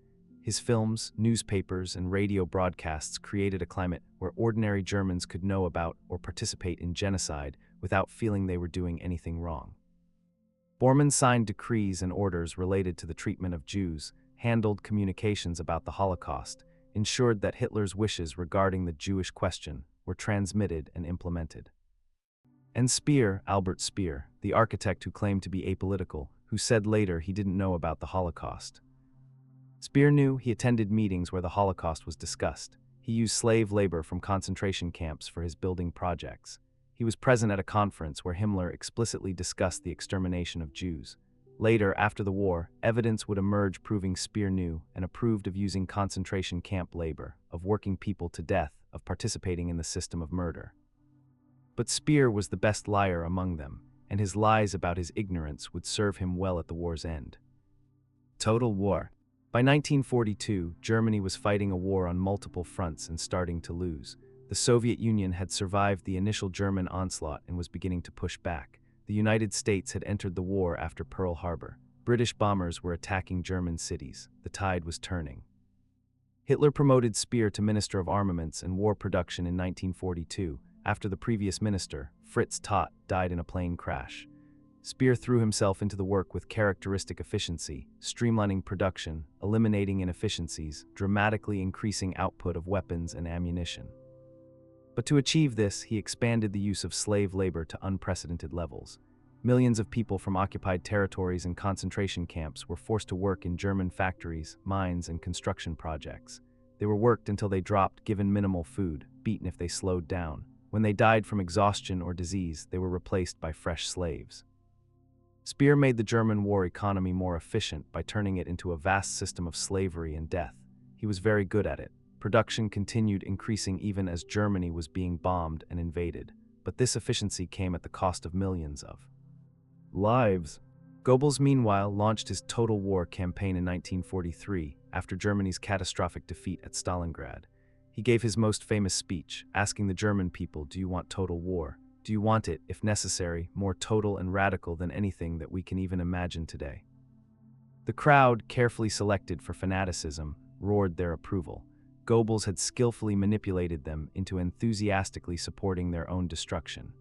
His films, newspapers, and radio broadcasts created a climate where ordinary Germans could know about or participate in genocide without feeling they were doing anything wrong. Bormann signed decrees and orders related to the treatment of Jews, handled communications about the Holocaust, ensured that Hitler's wishes regarding the Jewish question were transmitted and implemented. And Speer, Albert Speer, the architect who claimed to be apolitical, who said later he didn't know about the Holocaust. Speer knew. He attended meetings where the Holocaust was discussed. He used slave labor from concentration camps for his building projects. He was present at a conference where Himmler explicitly discussed the extermination of Jews. Later, after the war, evidence would emerge proving Speer knew and approved of using concentration camp labor, of working people to death, of participating in the system of murder. But Speer was the best liar among them, and his lies about his ignorance would serve him well at the war's end. Total war. By 1942, Germany was fighting a war on multiple fronts and starting to lose. The Soviet Union had survived the initial German onslaught and was beginning to push back. The United States had entered the war after Pearl Harbor. British bombers were attacking German cities. The tide was turning. Hitler promoted Speer to Minister of Armaments and War Production in 1942, after the previous minister, Fritz Todt, died in a plane crash. Speer threw himself into the work with characteristic efficiency, streamlining production, eliminating inefficiencies, dramatically increasing output of weapons and ammunition. But to achieve this, he expanded the use of slave labor to unprecedented levels. Millions of people from occupied territories and concentration camps were forced to work in German factories, mines, and construction projects. They were worked until they dropped, given minimal food, beaten if they slowed down. When they died from exhaustion or disease, they were replaced by fresh slaves. Speer made the German war economy more efficient by turning it into a vast system of slavery and death. He was very good at it. Production continued increasing even as Germany was being bombed and invaded, but this efficiency came at the cost of millions of lives. Goebbels, meanwhile, launched his total war campaign in 1943 after Germany's catastrophic defeat at Stalingrad. He gave his most famous speech, asking the German people, "Do you want total war? Do you want it, if necessary, more total and radical than anything that we can even imagine today?" The crowd, carefully selected for fanaticism, roared their approval. Goebbels had skillfully manipulated them into enthusiastically supporting their own destruction.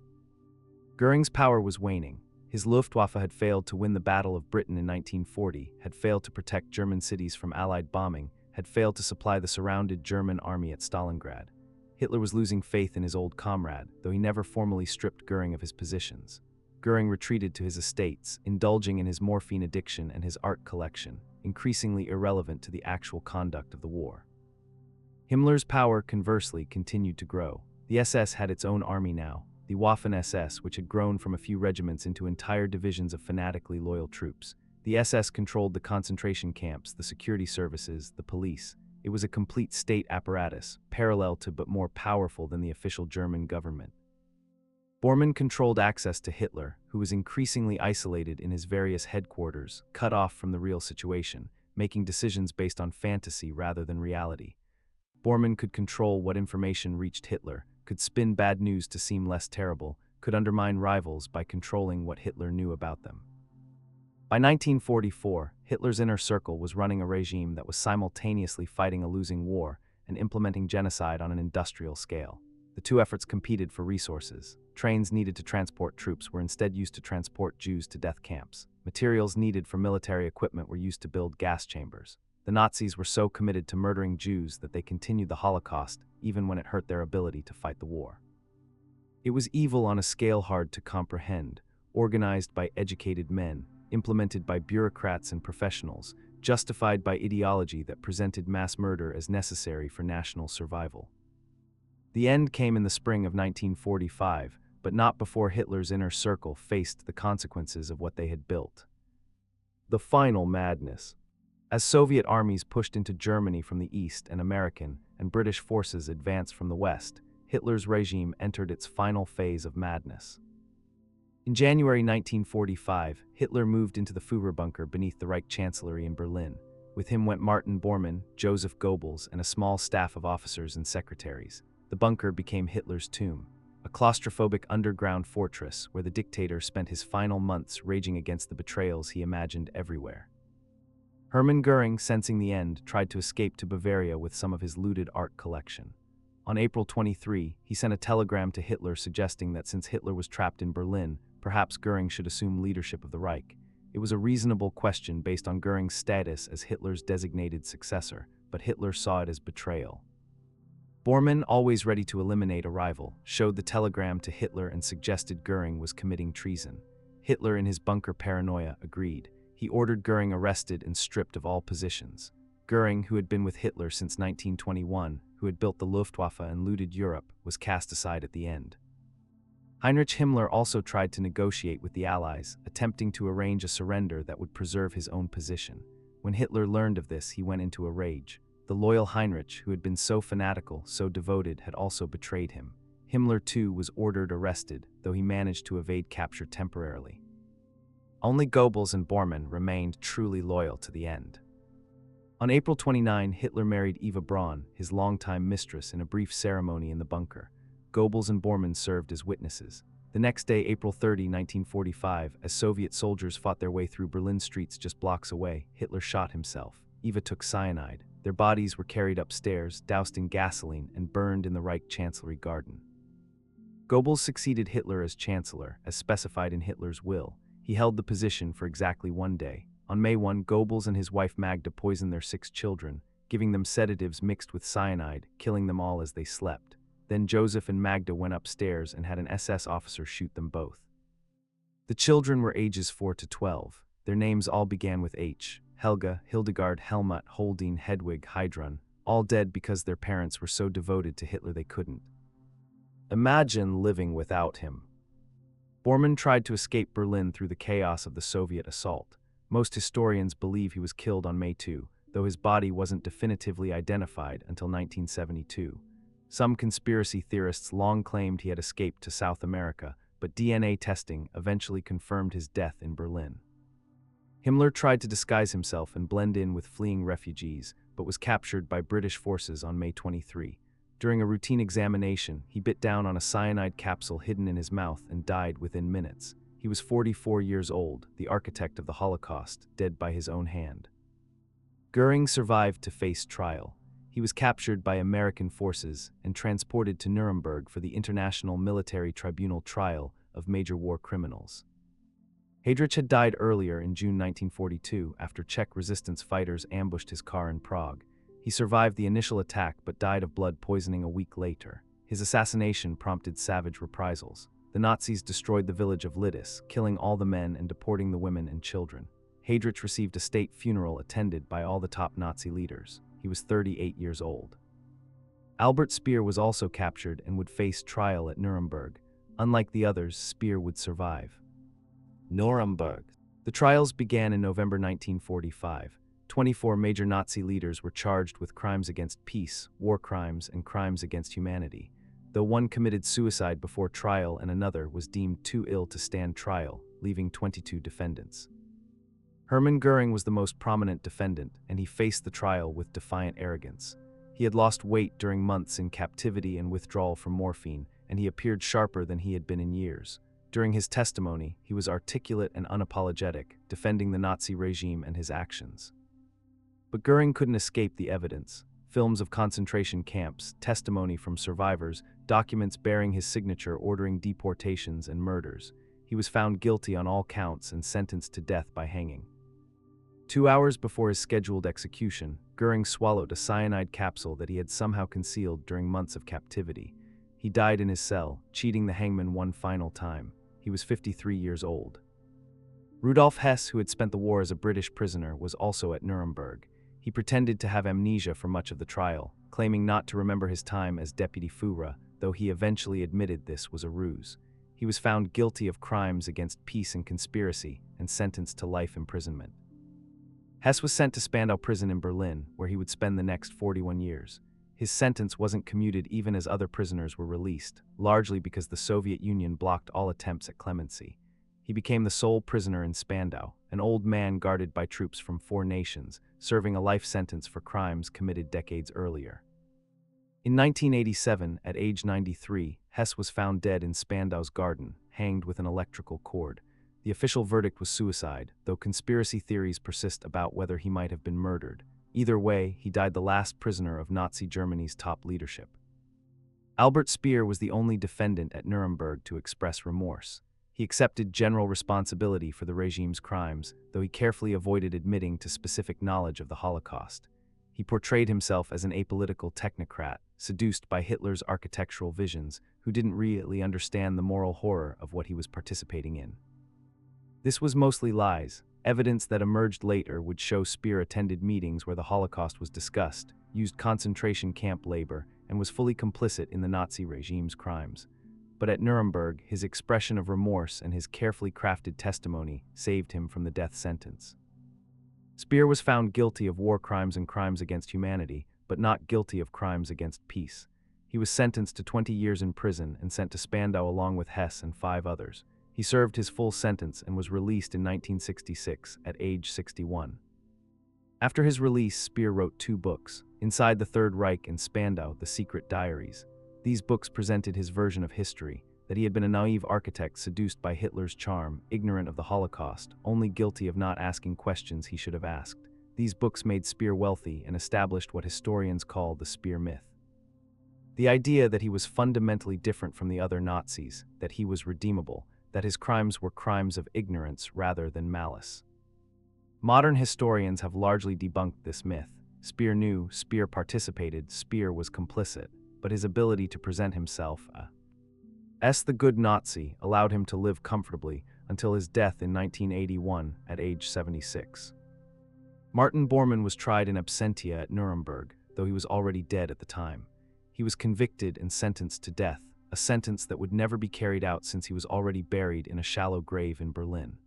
Göring's power was waning. His Luftwaffe had failed to win the Battle of Britain in 1940, had failed to protect German cities from Allied bombing, had failed to supply the surrounded German army at Stalingrad. Hitler was losing faith in his old comrade, though he never formally stripped Göring of his positions. Göring retreated to his estates, indulging in his morphine addiction and his art collection, increasingly irrelevant to the actual conduct of the war. Himmler's power, conversely, continued to grow. The SS had its own army now, the Waffen-SS, which had grown from a few regiments into entire divisions of fanatically loyal troops. The SS controlled the concentration camps, the security services, the police. It was a complete state apparatus, parallel to but more powerful than the official German government. Bormann controlled access to Hitler, who was increasingly isolated in his various headquarters, cut off from the real situation, making decisions based on fantasy rather than reality. Bormann could control what information reached Hitler, could spin bad news to seem less terrible, could undermine rivals by controlling what Hitler knew about them. By 1944, Hitler's inner circle was running a regime that was simultaneously fighting a losing war and implementing genocide on an industrial scale. The two efforts competed for resources. Trains needed to transport troops were instead used to transport Jews to death camps. Materials needed for military equipment were used to build gas chambers. The Nazis were so committed to murdering Jews that they continued the Holocaust even when it hurt their ability to fight the war. It was evil on a scale hard to comprehend, organized by educated men, implemented by bureaucrats and professionals, justified by ideology that presented mass murder as necessary for national survival. The end came in the spring of 1945, but not before Hitler's inner circle faced the consequences of what they had built. The final madness. As Soviet armies pushed into Germany from the east and American and British forces advanced from the west, Hitler's regime entered its final phase of madness. In January 1945, Hitler moved into the Führerbunker beneath the Reich Chancellery in Berlin. With him went Martin Bormann, Joseph Goebbels, and a small staff of officers and secretaries. The bunker became Hitler's tomb, a claustrophobic underground fortress where the dictator spent his final months raging against the betrayals he imagined everywhere. Hermann Göring, sensing the end, tried to escape to Bavaria with some of his looted art collection. On April 23, he sent a telegram to Hitler suggesting that since Hitler was trapped in Berlin, perhaps Göring should assume leadership of the Reich. It was a reasonable question based on Göring's status as Hitler's designated successor, but Hitler saw it as betrayal. Bormann, always ready to eliminate a rival, showed the telegram to Hitler and suggested Göring was committing treason. Hitler, in his bunker paranoia, agreed. He ordered Göring arrested and stripped of all positions. Göring, who had been with Hitler since 1921, who had built the Luftwaffe and looted Europe, was cast aside at the end. Heinrich Himmler also tried to negotiate with the Allies, attempting to arrange a surrender that would preserve his own position. When Hitler learned of this, he went into a rage. The loyal Heinrich, who had been so fanatical, so devoted, had also betrayed him. Himmler, too, was ordered arrested, though he managed to evade capture temporarily. Only Goebbels and Bormann remained truly loyal to the end. On April 29, Hitler married Eva Braun, his longtime mistress, in a brief ceremony in the bunker. Goebbels and Bormann served as witnesses. The next day, April 30, 1945, as Soviet soldiers fought their way through Berlin streets just blocks away, Hitler shot himself. Eva took cyanide. Their bodies were carried upstairs, doused in gasoline, and burned in the Reich Chancellery garden. Goebbels succeeded Hitler as Chancellor, as specified in Hitler's will. He held the position for exactly 1 day. On May 1, Goebbels and his wife Magda poisoned their 6 children, giving them sedatives mixed with cyanide, killing them all as they slept. Then Joseph and Magda went upstairs and had an SS officer shoot them both. The children were ages 4 to 12. Their names all began with H: Helga, Hildegard, Helmut, Holding, Hedwig, Heidrun, all dead because their parents were so devoted to Hitler they couldn't imagine living without him. Bormann tried to escape Berlin through the chaos of the Soviet assault. Most historians believe he was killed on May 2, though his body wasn't definitively identified until 1972. Some conspiracy theorists long claimed he had escaped to South America, but DNA testing eventually confirmed his death in Berlin. Himmler tried to disguise himself and blend in with fleeing refugees, but was captured by British forces on May 23. During a routine examination, he bit down on a cyanide capsule hidden in his mouth and died within minutes. He was 44 years old, the architect of the Holocaust, dead by his own hand. Göring survived to face trial. He was captured by American forces and transported to Nuremberg for the International Military Tribunal trial of major war criminals. Heydrich had died earlier in June 1942 after Czech resistance fighters ambushed his car in Prague. He survived the initial attack but died of blood poisoning a week later. His assassination prompted savage reprisals. The Nazis destroyed the village of Lidis, killing all the men and deporting the women and children. Heydrich received a state funeral attended by all the top Nazi leaders. He was 38 years old. Albert Speer was also captured and would face trial at Nuremberg. Unlike the others, Speer would survive. Nuremberg. The trials began in November 1945. 24 major Nazi leaders were charged with crimes against peace, war crimes, and crimes against humanity, though one committed suicide before trial and another was deemed too ill to stand trial, leaving 22 defendants. Hermann Göring was the most prominent defendant, and he faced the trial with defiant arrogance. He had lost weight during months in captivity and withdrawal from morphine, and he appeared sharper than he had been in years. During his testimony, he was articulate and unapologetic, defending the Nazi regime and his actions. But Göring couldn't escape the evidence. Films of concentration camps, testimony from survivors, documents bearing his signature ordering deportations and murders. He was found guilty on all counts and sentenced to death by hanging. 2 hours before his scheduled execution, Göring swallowed a cyanide capsule that he had somehow concealed during months of captivity. He died in his cell, cheating the hangman one final time. He was 53 years old. Rudolf Hess, who had spent the war as a British prisoner, was also at Nuremberg. He pretended to have amnesia for much of the trial, claiming not to remember his time as Deputy Führer, though he eventually admitted this was a ruse. He was found guilty of crimes against peace and conspiracy and sentenced to life imprisonment. Hess was sent to Spandau prison in Berlin, where he would spend the next 41 years. His sentence wasn't commuted even as other prisoners were released, largely because the Soviet Union blocked all attempts at clemency. He became the sole prisoner in Spandau, an old man guarded by troops from 4 nations, serving a life sentence for crimes committed decades earlier. In 1987, at age 93, Hess was found dead in Spandau's garden, hanged with an electrical cord. The official verdict was suicide, though conspiracy theories persist about whether he might have been murdered. Either way, he died the last prisoner of Nazi Germany's top leadership. Albert Speer was the only defendant at Nuremberg to express remorse. He accepted general responsibility for the regime's crimes, though he carefully avoided admitting to specific knowledge of the Holocaust. He portrayed himself as an apolitical technocrat, seduced by Hitler's architectural visions, who didn't really understand the moral horror of what he was participating in. This was mostly lies. Evidence that emerged later would show Speer attended meetings where the Holocaust was discussed, used concentration camp labor, and was fully complicit in the Nazi regime's crimes. But at Nuremberg, his expression of remorse and his carefully crafted testimony saved him from the death sentence. Speer was found guilty of war crimes and crimes against humanity, but not guilty of crimes against peace. He was sentenced to 20 years in prison and sent to Spandau along with Hess and 5 others. He served his full sentence and was released in 1966 at age 61. After his release, Speer wrote 2 books, Inside the Third Reich and Spandau, The Secret Diaries. These books presented his version of history, that he had been a naive architect seduced by Hitler's charm, ignorant of the Holocaust, only guilty of not asking questions he should have asked. These books made Speer wealthy and established what historians call the Speer myth. The idea that he was fundamentally different from the other Nazis, that he was redeemable, that his crimes were crimes of ignorance rather than malice. Modern historians have largely debunked this myth. Speer knew, Speer participated, Speer was complicit, but his ability to present himself as the good Nazi allowed him to live comfortably until his death in 1981 at age 76. Martin Bormann was tried in absentia at Nuremberg, though he was already dead at the time. He was convicted and sentenced to death, a sentence that would never be carried out since he was already buried in a shallow grave in Berlin.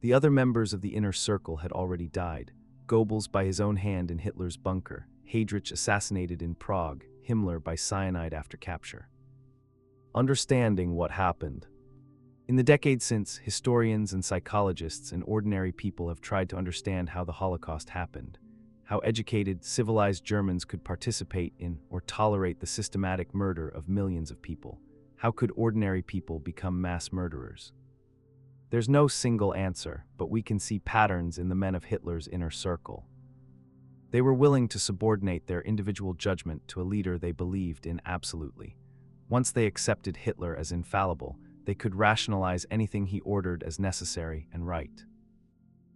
The other members of the inner circle had already died. Goebbels by his own hand in Hitler's bunker, Heydrich assassinated in Prague, Himmler by cyanide after capture. Understanding what happened. In the decades since, historians and psychologists and ordinary people have tried to understand how the Holocaust happened, how educated, civilized Germans could participate in or tolerate the systematic murder of millions of people. How could ordinary people become mass murderers? There's no single answer, but we can see patterns in the men of Hitler's inner circle. They were willing to subordinate their individual judgment to a leader they believed in absolutely. Once they accepted Hitler as infallible, they could rationalize anything he ordered as necessary and right.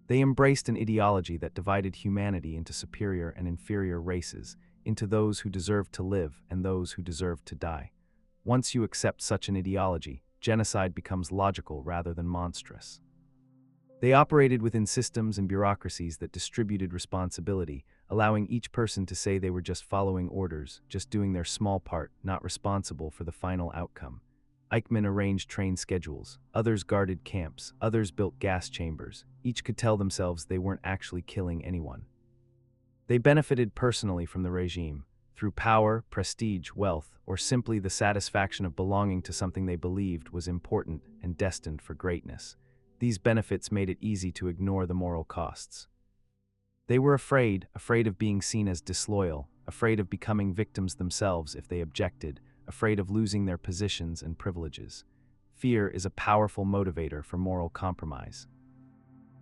They embraced an ideology that divided humanity into superior and inferior races, into those who deserved to live and those who deserved to die. Once you accept such an ideology, genocide becomes logical rather than monstrous. They operated within systems and bureaucracies that distributed responsibility, allowing each person to say they were just following orders, just doing their small part, not responsible for the final outcome. Eichmann arranged train schedules, others guarded camps, others built gas chambers. Each could tell themselves they weren't actually killing anyone. They benefited personally from the regime, through power, prestige, wealth, or simply the satisfaction of belonging to something they believed was important and destined for greatness. These benefits made it easy to ignore the moral costs. They were afraid of being seen as disloyal, afraid of becoming victims themselves if they objected, afraid of losing their positions and privileges. Fear is a powerful motivator for moral compromise.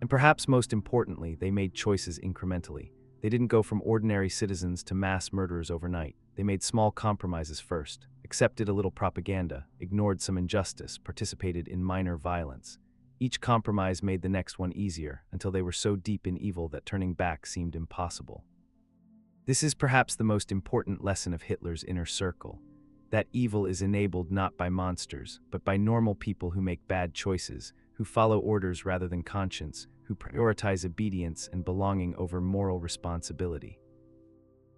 And perhaps most importantly, they made choices incrementally. They didn't go from ordinary citizens to mass murderers overnight. They made small compromises first, accepted a little propaganda, ignored some injustice, participated in minor violence. Each compromise made the next one easier, until they were so deep in evil that turning back seemed impossible. This is perhaps the most important lesson of Hitler's inner circle, that evil is enabled not by monsters, but by normal people who make bad choices, who follow orders rather than conscience, who prioritize obedience and belonging over moral responsibility.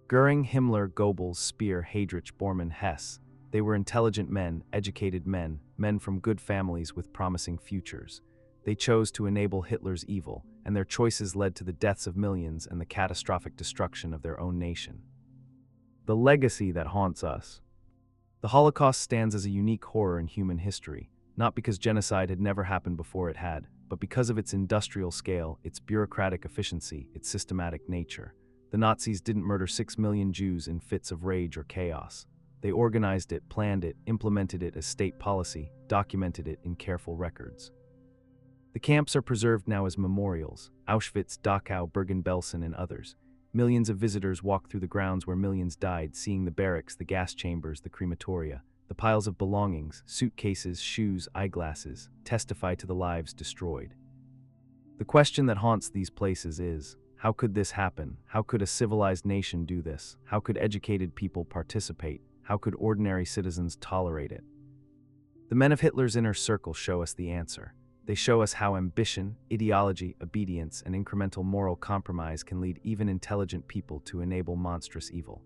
Göring, Himmler, Goebbels, Speer, Heydrich, Bormann, Hess. They were intelligent men, educated men, men from good families with promising futures. They chose to enable Hitler's evil, and their choices led to the deaths of millions and the catastrophic destruction of their own nation. The legacy that haunts us. The Holocaust stands as a unique horror in human history, not because genocide had never happened before it had, but because of its industrial scale, its bureaucratic efficiency, its systematic nature. The Nazis didn't murder 6 million Jews in fits of rage or chaos. They organized it, planned it, implemented it as state policy, documented it in careful records. The camps are preserved now as memorials: Auschwitz, Dachau, Bergen-Belsen, and others. Millions of visitors walk through the grounds where millions died, seeing the barracks, the gas chambers, the crematoria. The piles of belongings, suitcases, shoes, eyeglasses, testify to the lives destroyed. The question that haunts these places is, how could this happen? How could a civilized nation do this? How could educated people participate? How could ordinary citizens tolerate it? The men of Hitler's inner circle show us the answer. They show us how ambition, ideology, obedience, and incremental moral compromise can lead even intelligent people to enable monstrous evil.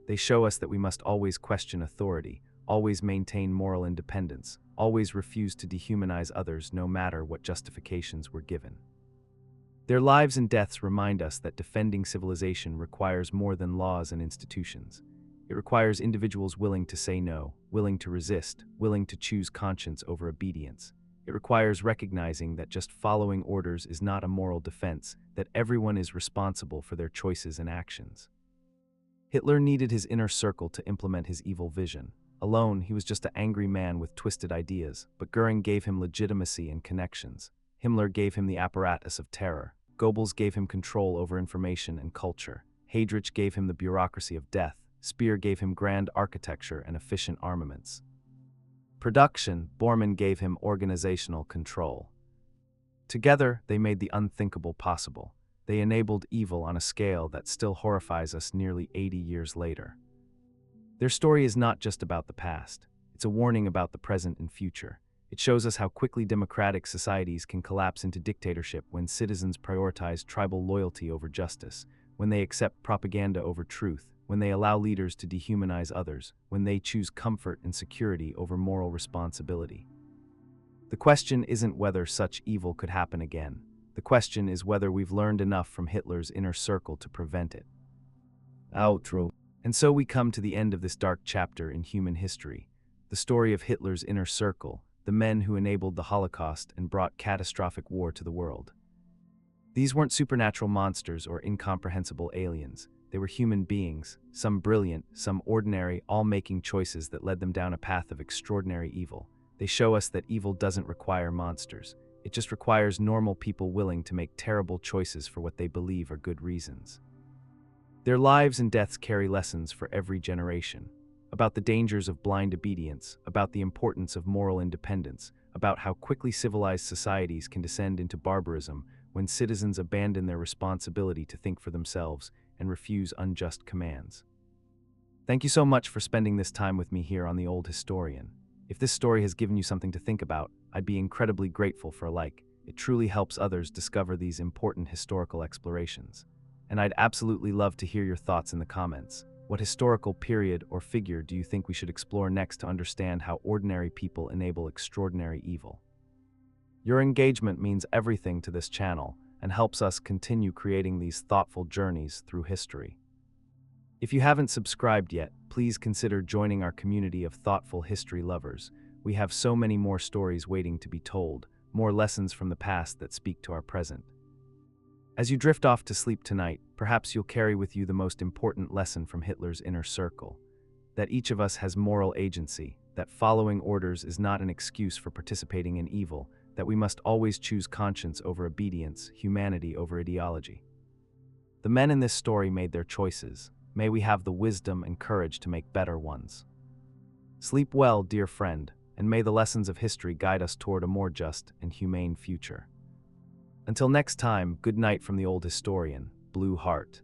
They show us that we must always question authority, always maintain moral independence, always refuse to dehumanize others no matter what justifications were given. Their lives and deaths remind us that defending civilization requires more than laws and institutions. It requires individuals willing to say no, willing to resist, willing to choose conscience over obedience. It requires recognizing that just following orders is not a moral defense, that everyone is responsible for their choices and actions. Hitler needed his inner circle to implement his evil vision. Alone, he was just an angry man with twisted ideas, but Göring gave him legitimacy and connections. Himmler gave him the apparatus of terror. Goebbels gave him control over information and culture. Heydrich gave him the bureaucracy of death. Speer gave him grand architecture and efficient armaments. Production, Bormann gave him organizational control. Together, they made the unthinkable possible. They enabled evil on a scale that still horrifies us nearly 80 years later. Their story is not just about the past. It's a warning about the present and future. It shows us how quickly democratic societies can collapse into dictatorship when citizens prioritize tribal loyalty over justice, when they accept propaganda over truth, when they allow leaders to dehumanize others, when they choose comfort and security over moral responsibility. The question isn't whether such evil could happen again. The question is whether we've learned enough from Hitler's inner circle to prevent it. Outro. And so we come to the end of this dark chapter in human history, the story of Hitler's inner circle, the men who enabled the Holocaust and brought catastrophic war to the world. These weren't supernatural monsters or incomprehensible aliens. They were human beings, some brilliant, some ordinary, all making choices that led them down a path of extraordinary evil. They show us that evil doesn't require monsters. It just requires normal people willing to make terrible choices for what they believe are good reasons. Their lives and deaths carry lessons for every generation, about the dangers of blind obedience, about the importance of moral independence, about how quickly civilized societies can descend into barbarism when citizens abandon their responsibility to think for themselves and refuse unjust commands. Thank you so much for spending this time with me here on The Old Historian. If this story has given you something to think about, I'd be incredibly grateful for a like. It truly helps others discover these important historical explorations. And I'd absolutely love to hear your thoughts in the comments. What historical period or figure do you think we should explore next to understand how ordinary people enable extraordinary evil? Your engagement means everything to this channel and helps us continue creating these thoughtful journeys through history. If you haven't subscribed yet, please consider joining our community of thoughtful history lovers. We have so many more stories waiting to be told, more lessons from the past that speak to our present. As you drift off to sleep tonight, perhaps you'll carry with you the most important lesson from Hitler's inner circle: that each of us has moral agency, that following orders is not an excuse for participating in evil, that we must always choose conscience over obedience, humanity over ideology. The men in this story made their choices. May we have the wisdom and courage to make better ones. Sleep well, dear friend, and may the lessons of history guide us toward a more just and humane future. Until next time, good night from the Old Historian, Blue Heart.